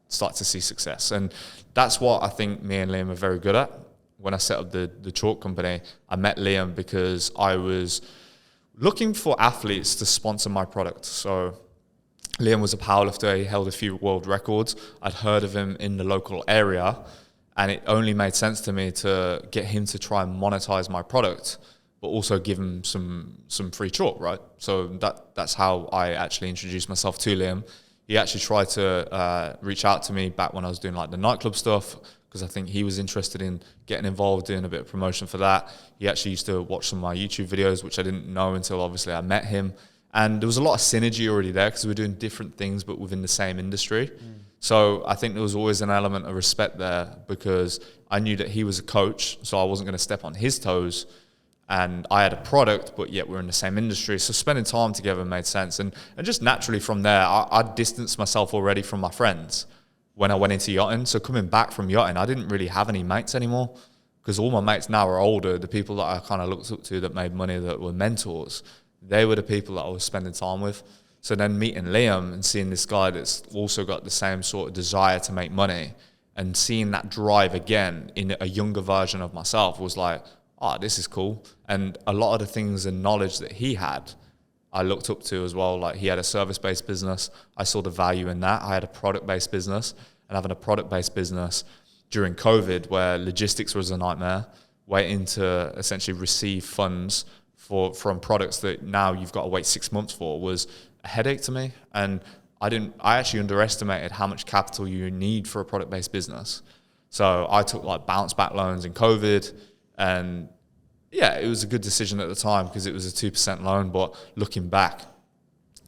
start to see success. And that's what I think me and Liam are very good at. When I set up the chalk company, I met Liam because I was looking for athletes to sponsor my product. So Liam was a powerlifter. He held a few world records. I'd heard of him in the local area, And it only made sense to me to get him to try and monetize my product, but also give him some free chalk, right? So that's how I actually introduced myself to Liam. He actually tried to reach out to me back when I was doing like the nightclub stuff, because I think he was interested in getting involved in a bit of promotion for that. He actually used to watch some of my YouTube videos, which I didn't know until obviously I met him. And there was a lot of synergy already there because we were doing different things, but within the same industry. So I think there was always an element of respect there because I knew that he was a coach, so I wasn't going to step on his toes. And I had a product, but yet we're in the same industry. So spending time together made sense. And just naturally from there, I distanced myself already from my friends when I went into yachting. So coming back from yachting, I didn't really have any mates anymore because all my mates now are older. The people that I kind of looked up to that made money, that were mentors, they were the people that I was spending time with. So then meeting Liam and seeing this guy that's also got the same sort of desire to make money and seeing that drive again in a younger version of myself was like, oh, this is cool. And a lot of the things and knowledge that he had, I looked up to as well. Like he had a service-based business. I saw the value in that. I had a product-based business, and having a product-based business during COVID where logistics was a nightmare, waiting to essentially receive funds from products that now you've got to wait 6 months for was a headache to me. And I actually underestimated how much capital you need for a product-based business. So I took like bounce back loans in COVID, and yeah, it was a good decision at the time because it was a 2% loan. But looking back,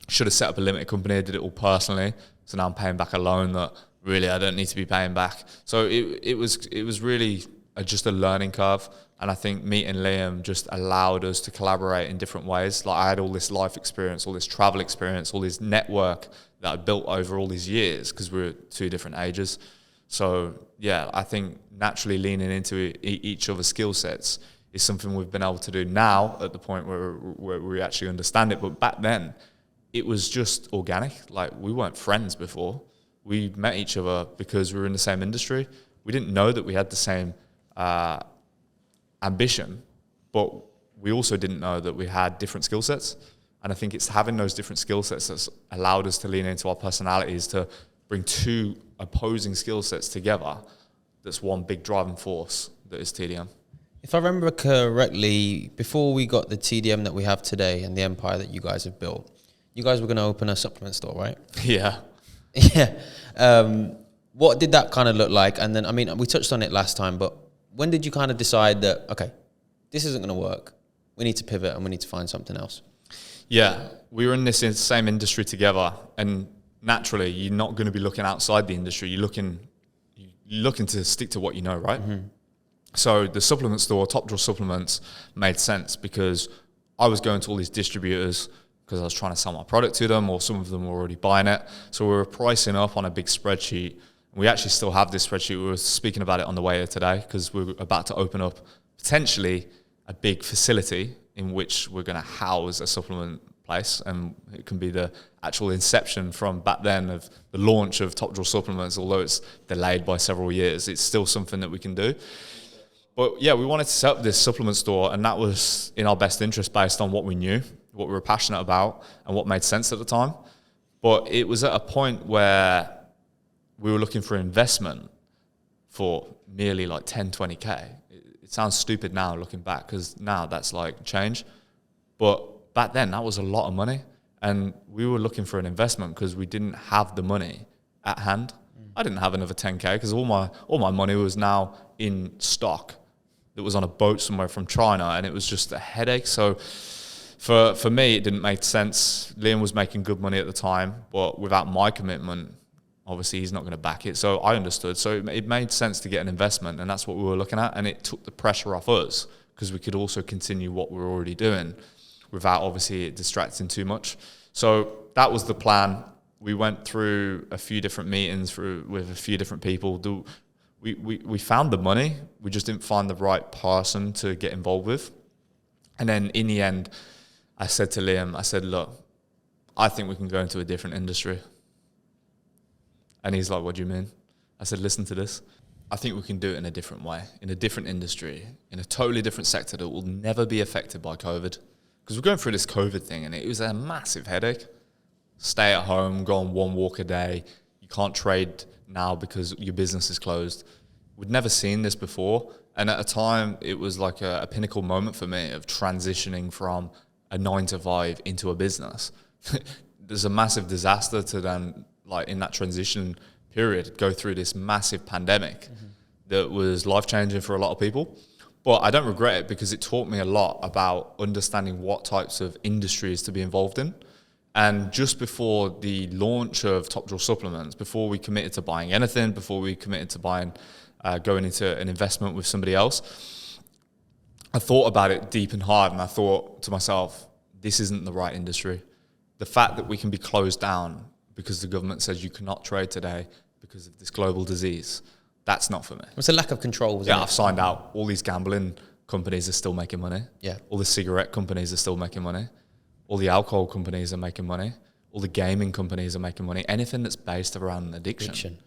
should have set up a limited company. I did it all personally. So now I'm paying back a loan that really I don't need to be paying back. So it was really just a learning curve. And I think meeting Liam just allowed us to collaborate in different ways. Like I had all this life experience, all this travel experience, all this network that I built over all these years because we were at 2 different ages. So yeah, I think naturally leaning into each other's skill sets is something we've been able to do now at the point where we actually understand it. But back then, it was just organic. Like we weren't friends before. We met each other because we were in the same industry. We didn't know that we had the same ambition, but we also didn't know that we had different skill sets. And I think it's having those different skill sets that's allowed us to lean into our personalities to bring 2 opposing skill sets together. That's one big driving force that is TDM. If I remember correctly, before we got the TDM that we have today and the empire that you guys have built, you guys were going to open a supplement store, right? Yeah. Yeah. What did that kind of look like? And then, I mean, we touched on it last time, but when did you kind of decide that, okay, this isn't going to work. We need to pivot and we need to find something else? Yeah, we were in this same industry together, and naturally, you're not going to be looking outside the industry. You're looking to stick to what you know, right? Mm-hmm. So the supplement store, Top Drawer Supplements, made sense because I was going to all these distributors because I was trying to sell my product to them, or some of them were already buying it. So we were pricing up on a big spreadsheet. We actually still have this spreadsheet. We were speaking about it on the way here today because we're about to open up potentially a big facility in which we're going to house a supplement place, and it can be the actual inception from back then of the launch of Top Drawer Supplements. Although it's delayed by several years, it's still something that we can do. But yeah, we wanted to set up this supplement store, and that was in our best interest based on what we knew, what we were passionate about, and what made sense at the time. But it was at a point where we were looking for investment for nearly like 10, 20K. It sounds stupid now looking back because now that's like change. But back then, that was a lot of money. And we were looking for an investment because we didn't have the money at hand. I didn't have another 10K because all my money was now in stock that was on a boat somewhere from China, and it was just a headache. So for me, it didn't make sense. Liam was making good money at the time, but without my commitment, obviously he's not going to back it. So I understood. So it made sense to get an investment, and that's what we were looking at. And it took the pressure off us because we could also continue what we were already doing without obviously it distracting too much. So that was the plan. We went through a few different meetings with a few different people. We found the money. We just didn't find the right person to get involved with. And then in the end, I said to Liam, I said, look, I think we can go into a different industry. And he's like, what do you mean? I said, listen to this. I think we can do it in a different way, in a different industry, in a totally different sector that will never be affected by COVID. Because we're going through this COVID thing, and it was a massive headache. Stay at home, go on 1 walk a day. You can't trade now because your business is closed. we'd never seen this before. And at a time, it was like a pinnacle moment for me of transitioning from a 9-to-5 into a business. There's a massive disaster to then, like in that transition period, go through this massive pandemic that was life-changing for a lot of people. But I don't regret it because it taught me a lot about understanding what types of industries to be involved in. And just before the launch of Top Draw Supplements, before we committed to buying anything, before we committed to going into an investment with somebody else, I thought about it deep and hard, and I thought to myself, this isn't the right industry. The fact that we can be closed down because the government says you cannot trade today because of this global disease, that's not for me. It's a lack of control, wasn't it? I've signed out. All these gambling companies are still making money. Yeah. All the cigarette companies are still making money. All the alcohol companies are making money. All the gaming companies are making money. Anything that's based around addiction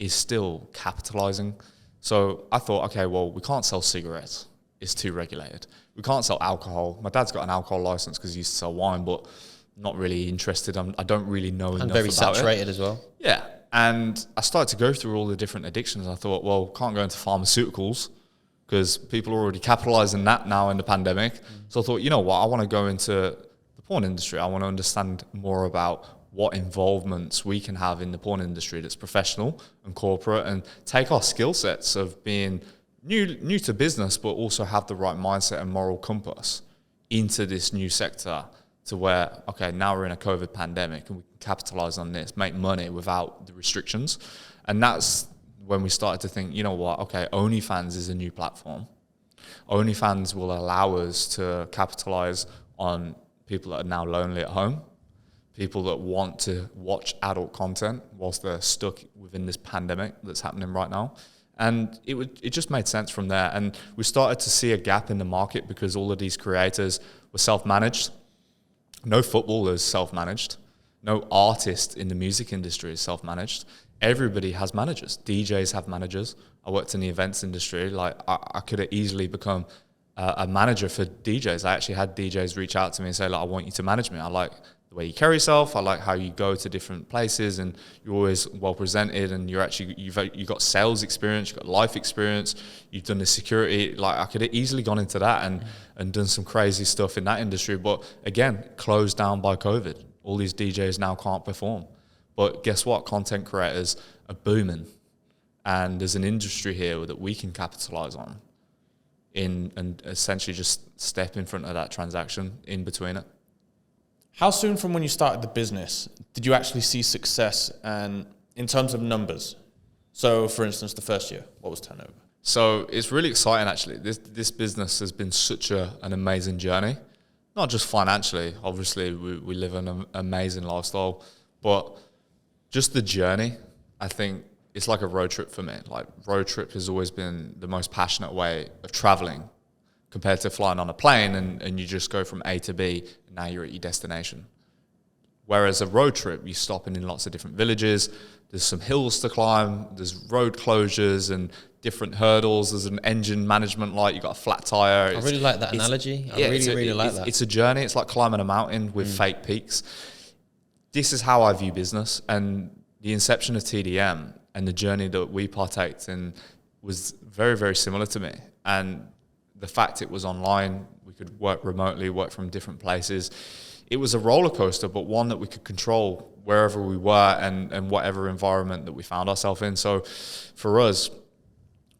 is still capitalizing. So I thought, okay, well, we can't sell cigarettes. It's too regulated. We can't sell alcohol. My dad's got an alcohol license because he used to sell wine, but not really interested. I don't really know enough about it. And very saturated as well. Yeah. And I started to go through all the different addictions. I thought, well, can't go into pharmaceuticals because people are already capitalizing that now in the pandemic. So I thought, you know what, I want to go into the porn industry. I want to understand more about what involvements we can have in the porn industry that's professional and corporate, and take our skill sets of being new to business, but also have the right mindset and moral compass into this new sector to where, okay, now we're in a COVID pandemic and we can capitalize on this, make money without the restrictions. And that's when we started to think, you know what, okay, OnlyFans is a new platform. OnlyFans will allow us to capitalize on people that are now lonely at home, people that want to watch adult content whilst they're stuck within this pandemic that's happening right now. And it just made sense from there. And we started to see a gap in the market because all of these creators were self-managed. No footballer is self-managed. No artist in the music industry is self-managed. Everybody has managers. DJs have managers. I worked in the events industry. Like I could have easily become a manager for DJs. I actually had DJs reach out to me and say, like, I want you to manage me. I like the way you carry yourself. I like how you go to different places and you're always well presented, and you've got sales experience, you've got life experience, you've done the security. Like I could have easily gone into that and done some crazy stuff in that industry. But again, closed down by COVID. All these DJs now can't perform. But guess what? Content creators are booming. And there's an industry here that we can capitalize on and essentially just step in front of that transaction in between it. How soon from when you started the business did you actually see success, and in terms of numbers? So, for instance, the first year, what was turnover? So it's really exciting, actually. This business has been such an amazing journey, not just financially. Obviously, we live an amazing lifestyle, but just the journey. I think it's like a road trip for me. Like road trip has always been the most passionate way of traveling, compared to flying on a plane and you just go from A to B and now you're at your destination. Whereas a road trip, you stop in lots of different villages, there's some hills to climb, there's road closures and different hurdles, there's an engine management light, you've got a flat tire. I really like that analogy. I really like that. It's a journey, it's like climbing a mountain with fake peaks. This is how I view business, and the inception of TDM and the journey that we partaked in was very, very similar to me. And the fact it was online, we could work remotely, work from different places. It was a roller coaster, but one that we could control wherever we were and whatever environment that we found ourselves in. So for us,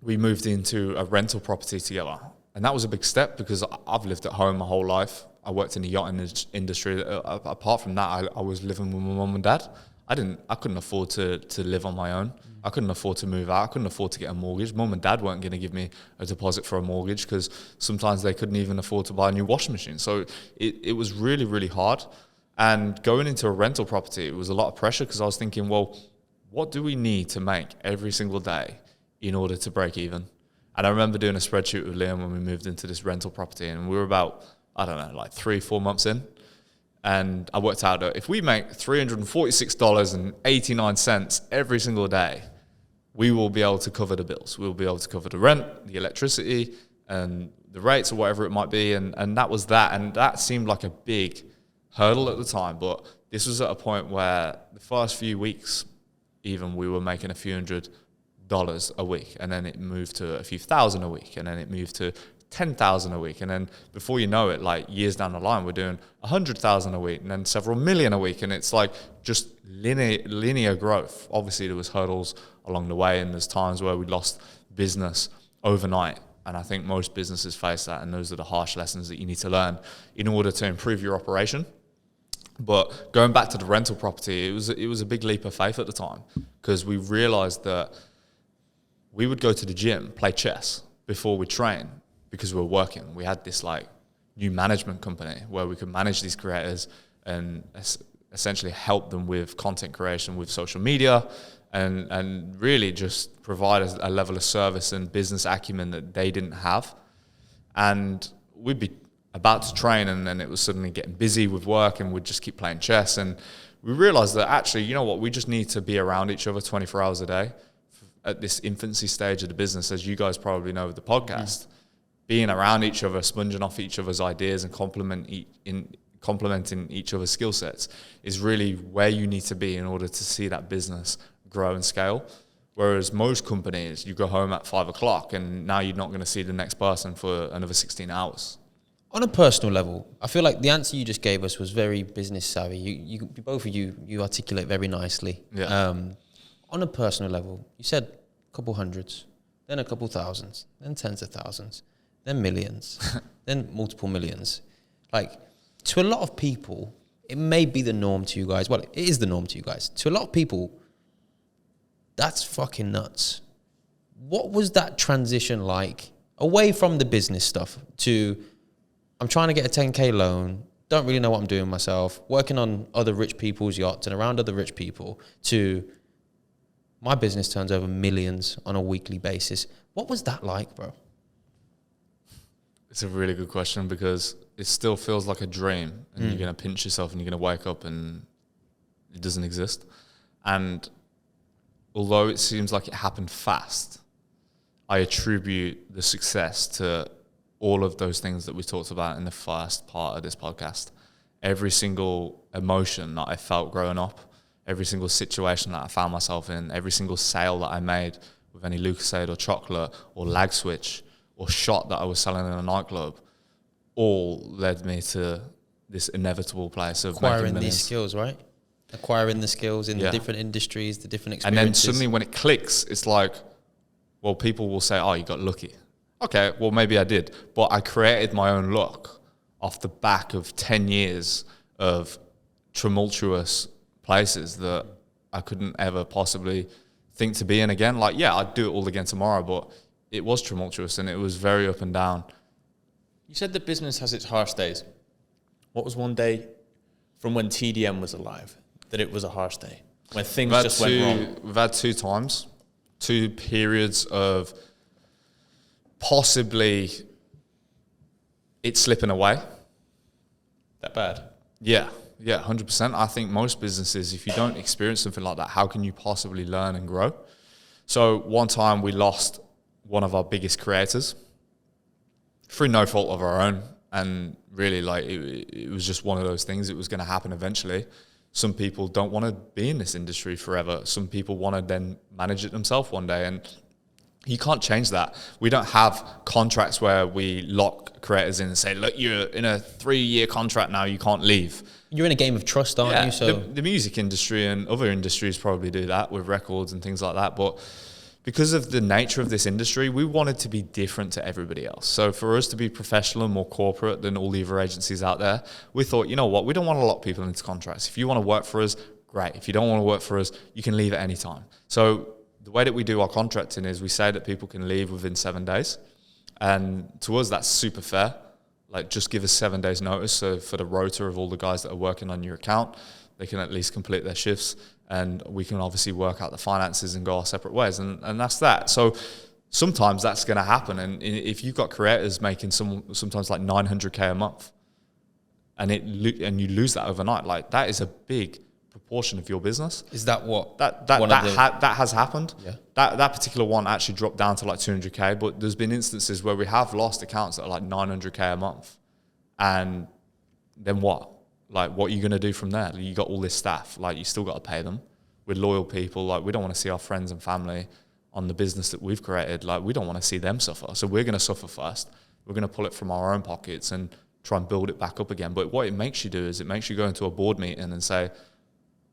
we moved into a rental property together. And that was a big step because I've lived at home my whole life. I worked in the yachting industry. Apart from that, I was living with my mum and dad. I couldn't afford to live on my own. I couldn't afford to move out. I couldn't afford to get a mortgage. Mum and dad weren't going to give me a deposit for a mortgage because sometimes they couldn't even afford to buy a new washing machine. So it was really, really hard. And going into a rental property, it was a lot of pressure because I was thinking, well, what do we need to make every single day in order to break even? And I remember doing a spreadsheet with Liam when we moved into this rental property, and we were about, I don't know, like 3-4 months in. And I worked out that if we make $346.89 every single day, we will be able to cover the bills. We'll be able to cover the rent, the electricity, and the rates or whatever it might be. And that was that. And that seemed like a big hurdle at the time. But this was at a point where the first few weeks, even, we were making a few $100 a week, and then it moved to a few thousand a week, and then it moved to 10,000 a week, and then before you know it, like years down the line, we're doing 100,000 a week, and then several million a week, and it's like just linear growth. Obviously, there was hurdles along the way, and there's times where we lost business overnight, and I think most businesses face that, and those are the harsh lessons that you need to learn in order to improve your operation. But going back to the rental property, it was a big leap of faith at the time, because we realized that we would go to the gym, play chess before we train, because we were working. We had this like new management company where we could manage these creators and essentially help them with content creation, with social media, and really just provide a level of service and business acumen that they didn't have. And we'd be about to train, and then it was suddenly getting busy with work, and we'd just keep playing chess. And we realized that actually, you know what, we just need to be around each other 24 hours a day at this infancy stage of the business, as you guys probably know with the podcast. Being around each other, sponging off each other's ideas and complementing each other's skill sets is really where you need to be in order to see that business grow and scale. Whereas most companies, you go home at 5 o'clock and now you're not going to see the next person for another 16 hours. On a personal level, I feel like the answer you just gave us was very business savvy. You both of you articulate very nicely. Yeah. On a personal level, you said a couple hundreds, then a couple thousands, then tens of thousands, then millions, then multiple millions. Like, to a lot of people, it may be the norm to you guys. Well, it is the norm to you guys. To a lot of people, that's fucking nuts. What was that transition like away from the business stuff to, I'm trying to get a 10K loan, don't really know what I'm doing myself, working on other rich people's yachts and around other rich people, to my business turns over millions on a weekly basis. What was that like, bro? It's a really good question, because it still feels like a dream, and you're going to pinch yourself and you're going to wake up and it doesn't exist. And although it seems like it happened fast, I attribute the success to all of those things that we talked about in the first part of this podcast. Every single emotion that I felt growing up, every single situation that I found myself in, every single sale that I made with any Lucozade or chocolate or lag switch or shot that I was selling in a nightclub, all led me to this inevitable place of acquiring these skills, right? Acquiring the skills in the different industries, the different experiences. And then suddenly when it clicks, it's like, well, people will say, oh, you got lucky. Okay, well, maybe I did. But I created my own luck off the back of 10 years of tumultuous places that I couldn't ever possibly think to be in again. Like, yeah, I'd do it all again tomorrow, but it was tumultuous and it was very up and down. You said that business has its harsh days. What was one day from when TDM was alive that it was a harsh day? When things just went wrong? We've had 2 times, 2 periods of possibly it slipping away. That bad? Yeah, 100%. I think most businesses, if you don't experience something like that, how can you possibly learn and grow? So one time we lost one of our biggest creators through no fault of our own. And really, like, it was just one of those things. It was going to happen eventually. Some people don't want to be in this industry forever. Some people want to then manage it themselves one day. And you can't change that. We don't have contracts where we lock creators in and say, look, you're in a 3-year contract now, you can't leave. You're in a game of trust, aren't you? So the music industry and other industries probably do that with records and things like that. But because of the nature of this industry, we wanted to be different to everybody else. So for us to be professional and more corporate than all the other agencies out there, we thought, you know what, we don't want to lock people into contracts. If you want to work for us, great. If you don't want to work for us, you can leave at any time. So the way that we do our contracting is we say that people can leave within 7 days. And to us, that's super fair. Like, just give us 7 days notice. So for the rota of all the guys that are working on your account, they can at least complete their shifts. And we can obviously work out the finances and go our separate ways. And that's that. So sometimes that's going to happen. And if you've got creators making sometimes like $900K a month and you lose that overnight, like, that is a big proportion of your business. Is that what? That has happened. Yeah. That particular one actually dropped down to like 200K, but there's been instances where we have lost accounts that are like 900K a month. And then what? Like, what are you going to do from there? You got all this staff, like, you still got to pay them. We're loyal people. Like, we don't want to see our friends and family on the business that we've created, like we don't want to see them suffer. So we're going to suffer first. We're going to pull it from our own pockets and try and build it back up again. But what it makes you do is it makes you go into a board meeting and say,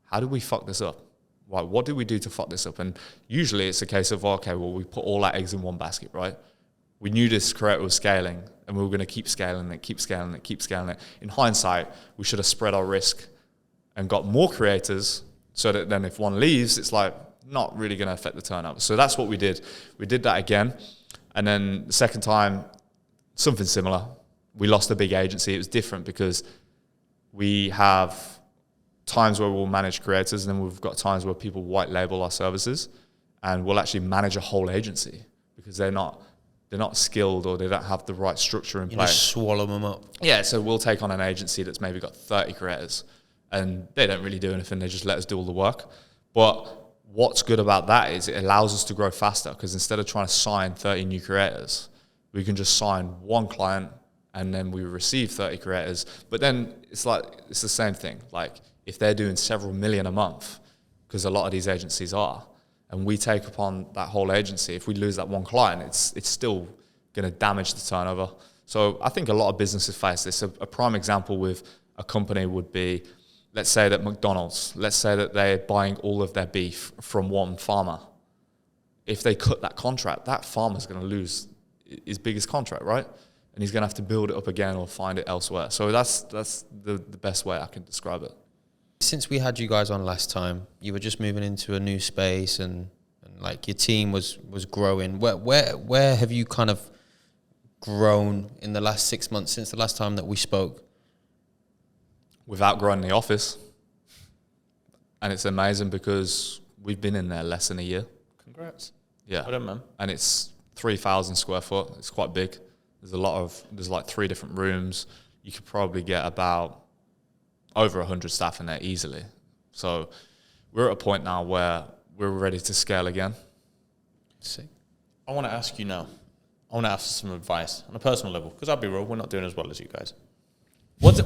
how did we fuck this up? Right, what did we do to fuck this up? And usually it's a case of, okay, well, we put all our eggs in one basket, right? We knew this creator was scaling and we were going to keep scaling it. In hindsight, we should have spread our risk and got more creators so that then if one leaves, it's like not really going to affect the turnover. So that's what we did. We did that again. And then the second time, something similar. We lost a big agency. It was different because we have times where we'll manage creators, and then we've got times where people white label our services, and we'll actually manage a whole agency because they're not skilled or they don't have the right structure in place. Just swallow them up. Yeah, so we'll take on an agency that's maybe got 30 creators, and they don't really do anything. They just let us do all the work. But what's good about that is it allows us to grow faster, because instead of trying to sign 30 new creators, we can just sign one client and then we receive 30 creators. But then it's the same thing. Like, if they're doing several million a month, because a lot of these agencies are, and we take upon that whole agency, if we lose that one client, it's still going to damage the turnover. So I think a lot of businesses face this. A prime example with a company would be, let's say that McDonald's, let's say that they're buying all of their beef from one farmer. If they cut that contract, that farmer's going to lose his biggest contract, right? And he's going to have to build it up again or find it elsewhere. So that's the best way I can describe it. Since we had you guys on last time, you were just moving into a new space and like your team was growing. Where have you kind of grown in the last 6 months since the last time that we spoke? We've outgrown the office. And it's amazing because we've been in there less than a year. Congrats. Yeah. Well done, man. And it's 3,000 square foot. It's quite big. There's like 3 different rooms. You could probably get about over 100 staff in there easily. So we're at a point now where we're ready to scale again. Sick. I want to ask you now. I want to ask some advice on a personal level, because I'll be real, we're not doing as well as you guys. What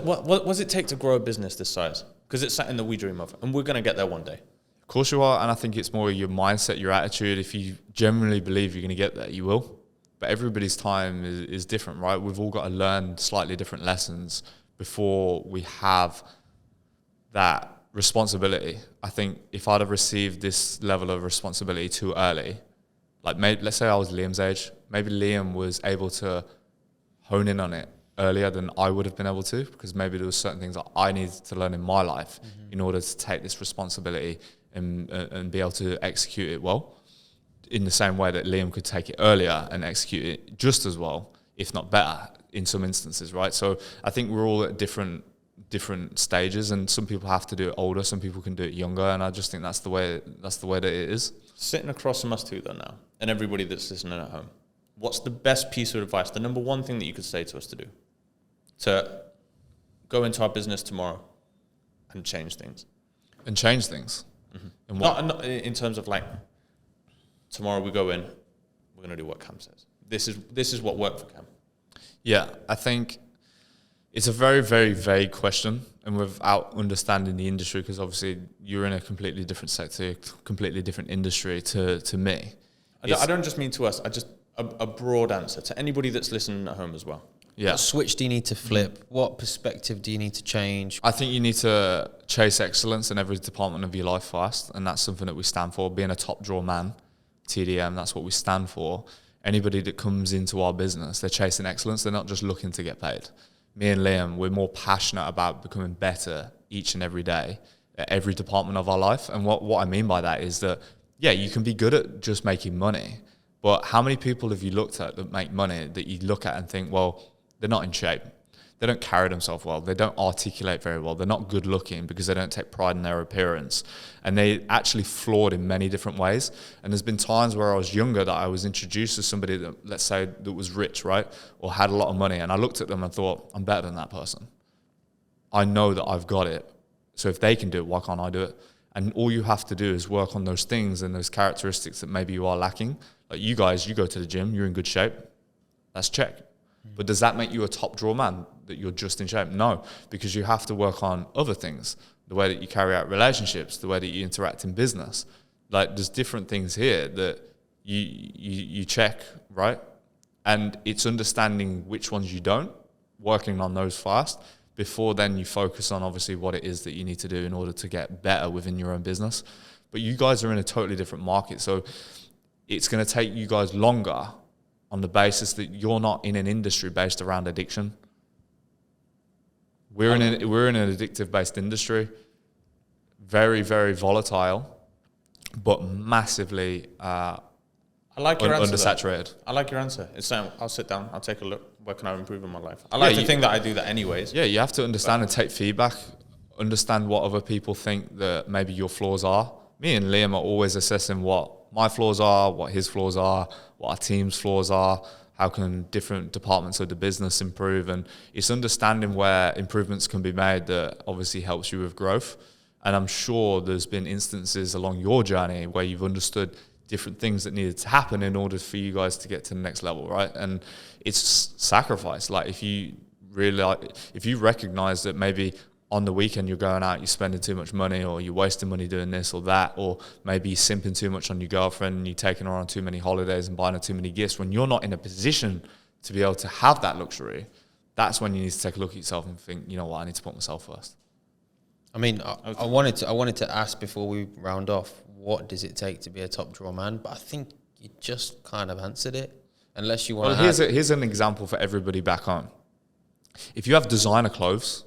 does it take to grow a business this size? Because it's something that we dream of, and we're going to get there one day. Of course you are, and I think it's more your mindset, your attitude. If you genuinely believe you're going to get there, you will. But everybody's time is different, right? We've all got to learn slightly different lessons before we have that responsibility. I think if I'd have received this level of responsibility too early, like let's say I was Liam's age, maybe Liam was able to hone in on it earlier than I would have been able to, because maybe there were certain things that I needed to learn in my life in order to take this responsibility and be able to execute it well, in the same way that Liam could take it earlier and execute it just as well, if not better, in some instances, right? So I think we're all at different stages, and some people have to do it older, some people can do it younger, and I just think that's the way that it is. Sitting across from us two though now, and everybody that's listening at home, what's the best piece of advice, the number one thing that you could say to us to do to go into our business tomorrow and change things? Mm-hmm. And not in terms of like, tomorrow we go in, we're going to do what Cam says. This is what worked for Cam. Yeah, I think it's a very, very vague question, and without understanding the industry, because obviously you're in a completely different sector, completely different industry to me. I don't just mean to us, a broad answer to anybody that's listening at home as well. Yeah. What switch do you need to flip? What perspective do you need to change? I think you need to chase excellence in every department of your life first, and that's something that we stand for. Being a top drawer man, TDM, that's what we stand for. Anybody that comes into our business, they're chasing excellence. They're not just looking to get paid. Me and Liam, we're more passionate about becoming better each and every day at every department of our life. And what I mean by that is that, yeah, you can be good at just making money, but how many people have you looked at that make money that you look at and think, well, they're not in shape, they don't carry themselves well, they don't articulate very well, they're not good looking because they don't take pride in their appearance, and they actually flawed in many different ways. And there's been times where I was younger that I was introduced to somebody that, let's say, that was rich, right, or had a lot of money, and I looked at them and thought, I'm better than that person. I know that I've got it, so if they can do it, why can't I do it? And all you have to do is work on those things and those characteristics that maybe you are lacking. Like you guys, you go to the gym, you're in good shape, that's check. But does that make you a top drawer man, that you're just in shape? No, because you have to work on other things, the way that you carry out relationships, the way that you interact in business. Like there's different things here that you check, right? And it's understanding which ones you don't, working on those fast, before then you focus on obviously what it is that you need to do in order to get better within your own business. But you guys are in a totally different market, so it's going to take you guys longer on the basis that you're not in an industry based around addiction. We're in an addictive based industry, very, very volatile, but massively I like your answer. Undersaturated. I like your answer. It's saying, I'll sit down, I'll take a look. Where can I improve in my life? I like to think that I do that anyways. Yeah, you have to understand and take feedback. Understand what other people think that maybe your flaws are. Me and Liam are always assessing what my flaws are, what his flaws are, what our team's flaws are, how can different departments of the business improve. And it's understanding where improvements can be made that obviously helps you with growth. And I'm sure there's been instances along your journey where you've understood different things that needed to happen in order for you guys to get to the next level, right? And it's sacrifice. Like if you recognize that maybe on the weekend you're going out, you're spending too much money, or you're wasting money doing this or that, or maybe you're simping too much on your girlfriend and you're taking her on too many holidays and buying her too many gifts, when you're not in a position to be able to have that luxury, that's when you need to take a look at yourself and think, you know what, I need to put myself first. I mean, I wanted to ask before we round off, what does it take to be a top drawer man? But I think you just kind of answered it, unless you want to. Well, here's an example for everybody back home. If you have designer clothes,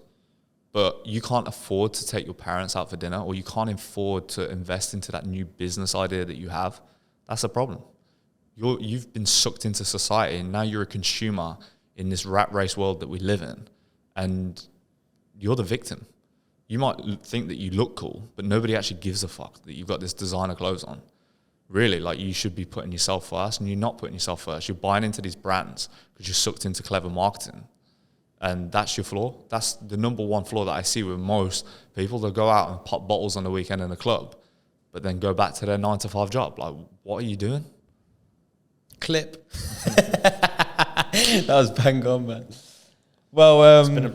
but you can't afford to take your parents out for dinner, or you can't afford to invest into that new business idea that you have, that's a problem. You've been sucked into society, and now you're a consumer in this rat race world that we live in, and you're the victim. You might think that you look cool, but nobody actually gives a fuck that you've got this designer clothes on. Really, like, you should be putting yourself first, and you're not putting yourself first. You're buying into these brands because you're sucked into clever marketing. And that's your flaw. That's the number one flaw that I see with most people. They'll go out and pop bottles on the weekend in a club, but then go back to their 9-to-5 job. Like, what are you doing? Clip. That was bang on, man. Well, it's been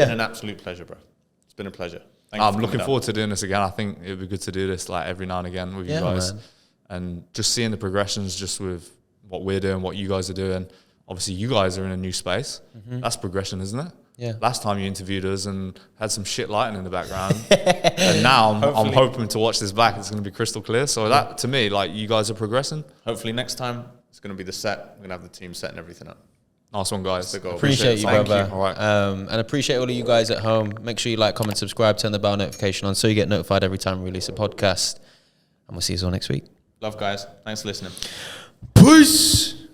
an absolute pleasure, bro. It's been a pleasure. I'm looking forward to doing this again. I think it would be good to do this like every now and again with you guys. Man. And just seeing the progressions just with what we're doing, what you guys are doing. Obviously, you guys are in a new space. Mm-hmm. That's progression, isn't it? Yeah. Last time you interviewed us and had some shit lighting in the background. And now I'm hoping to watch this back. It's going to be crystal clear. So that, to me, like, you guys are progressing. Hopefully next time it's going to be the set. We're going to have the team setting everything up. Nice one, guys. Appreciate you, brother. All right. And appreciate all of you guys at home. Make sure you like, comment, subscribe, turn the bell notification on so you get notified every time we release a podcast. And we'll see you all next week. Love, guys. Thanks for listening. Peace.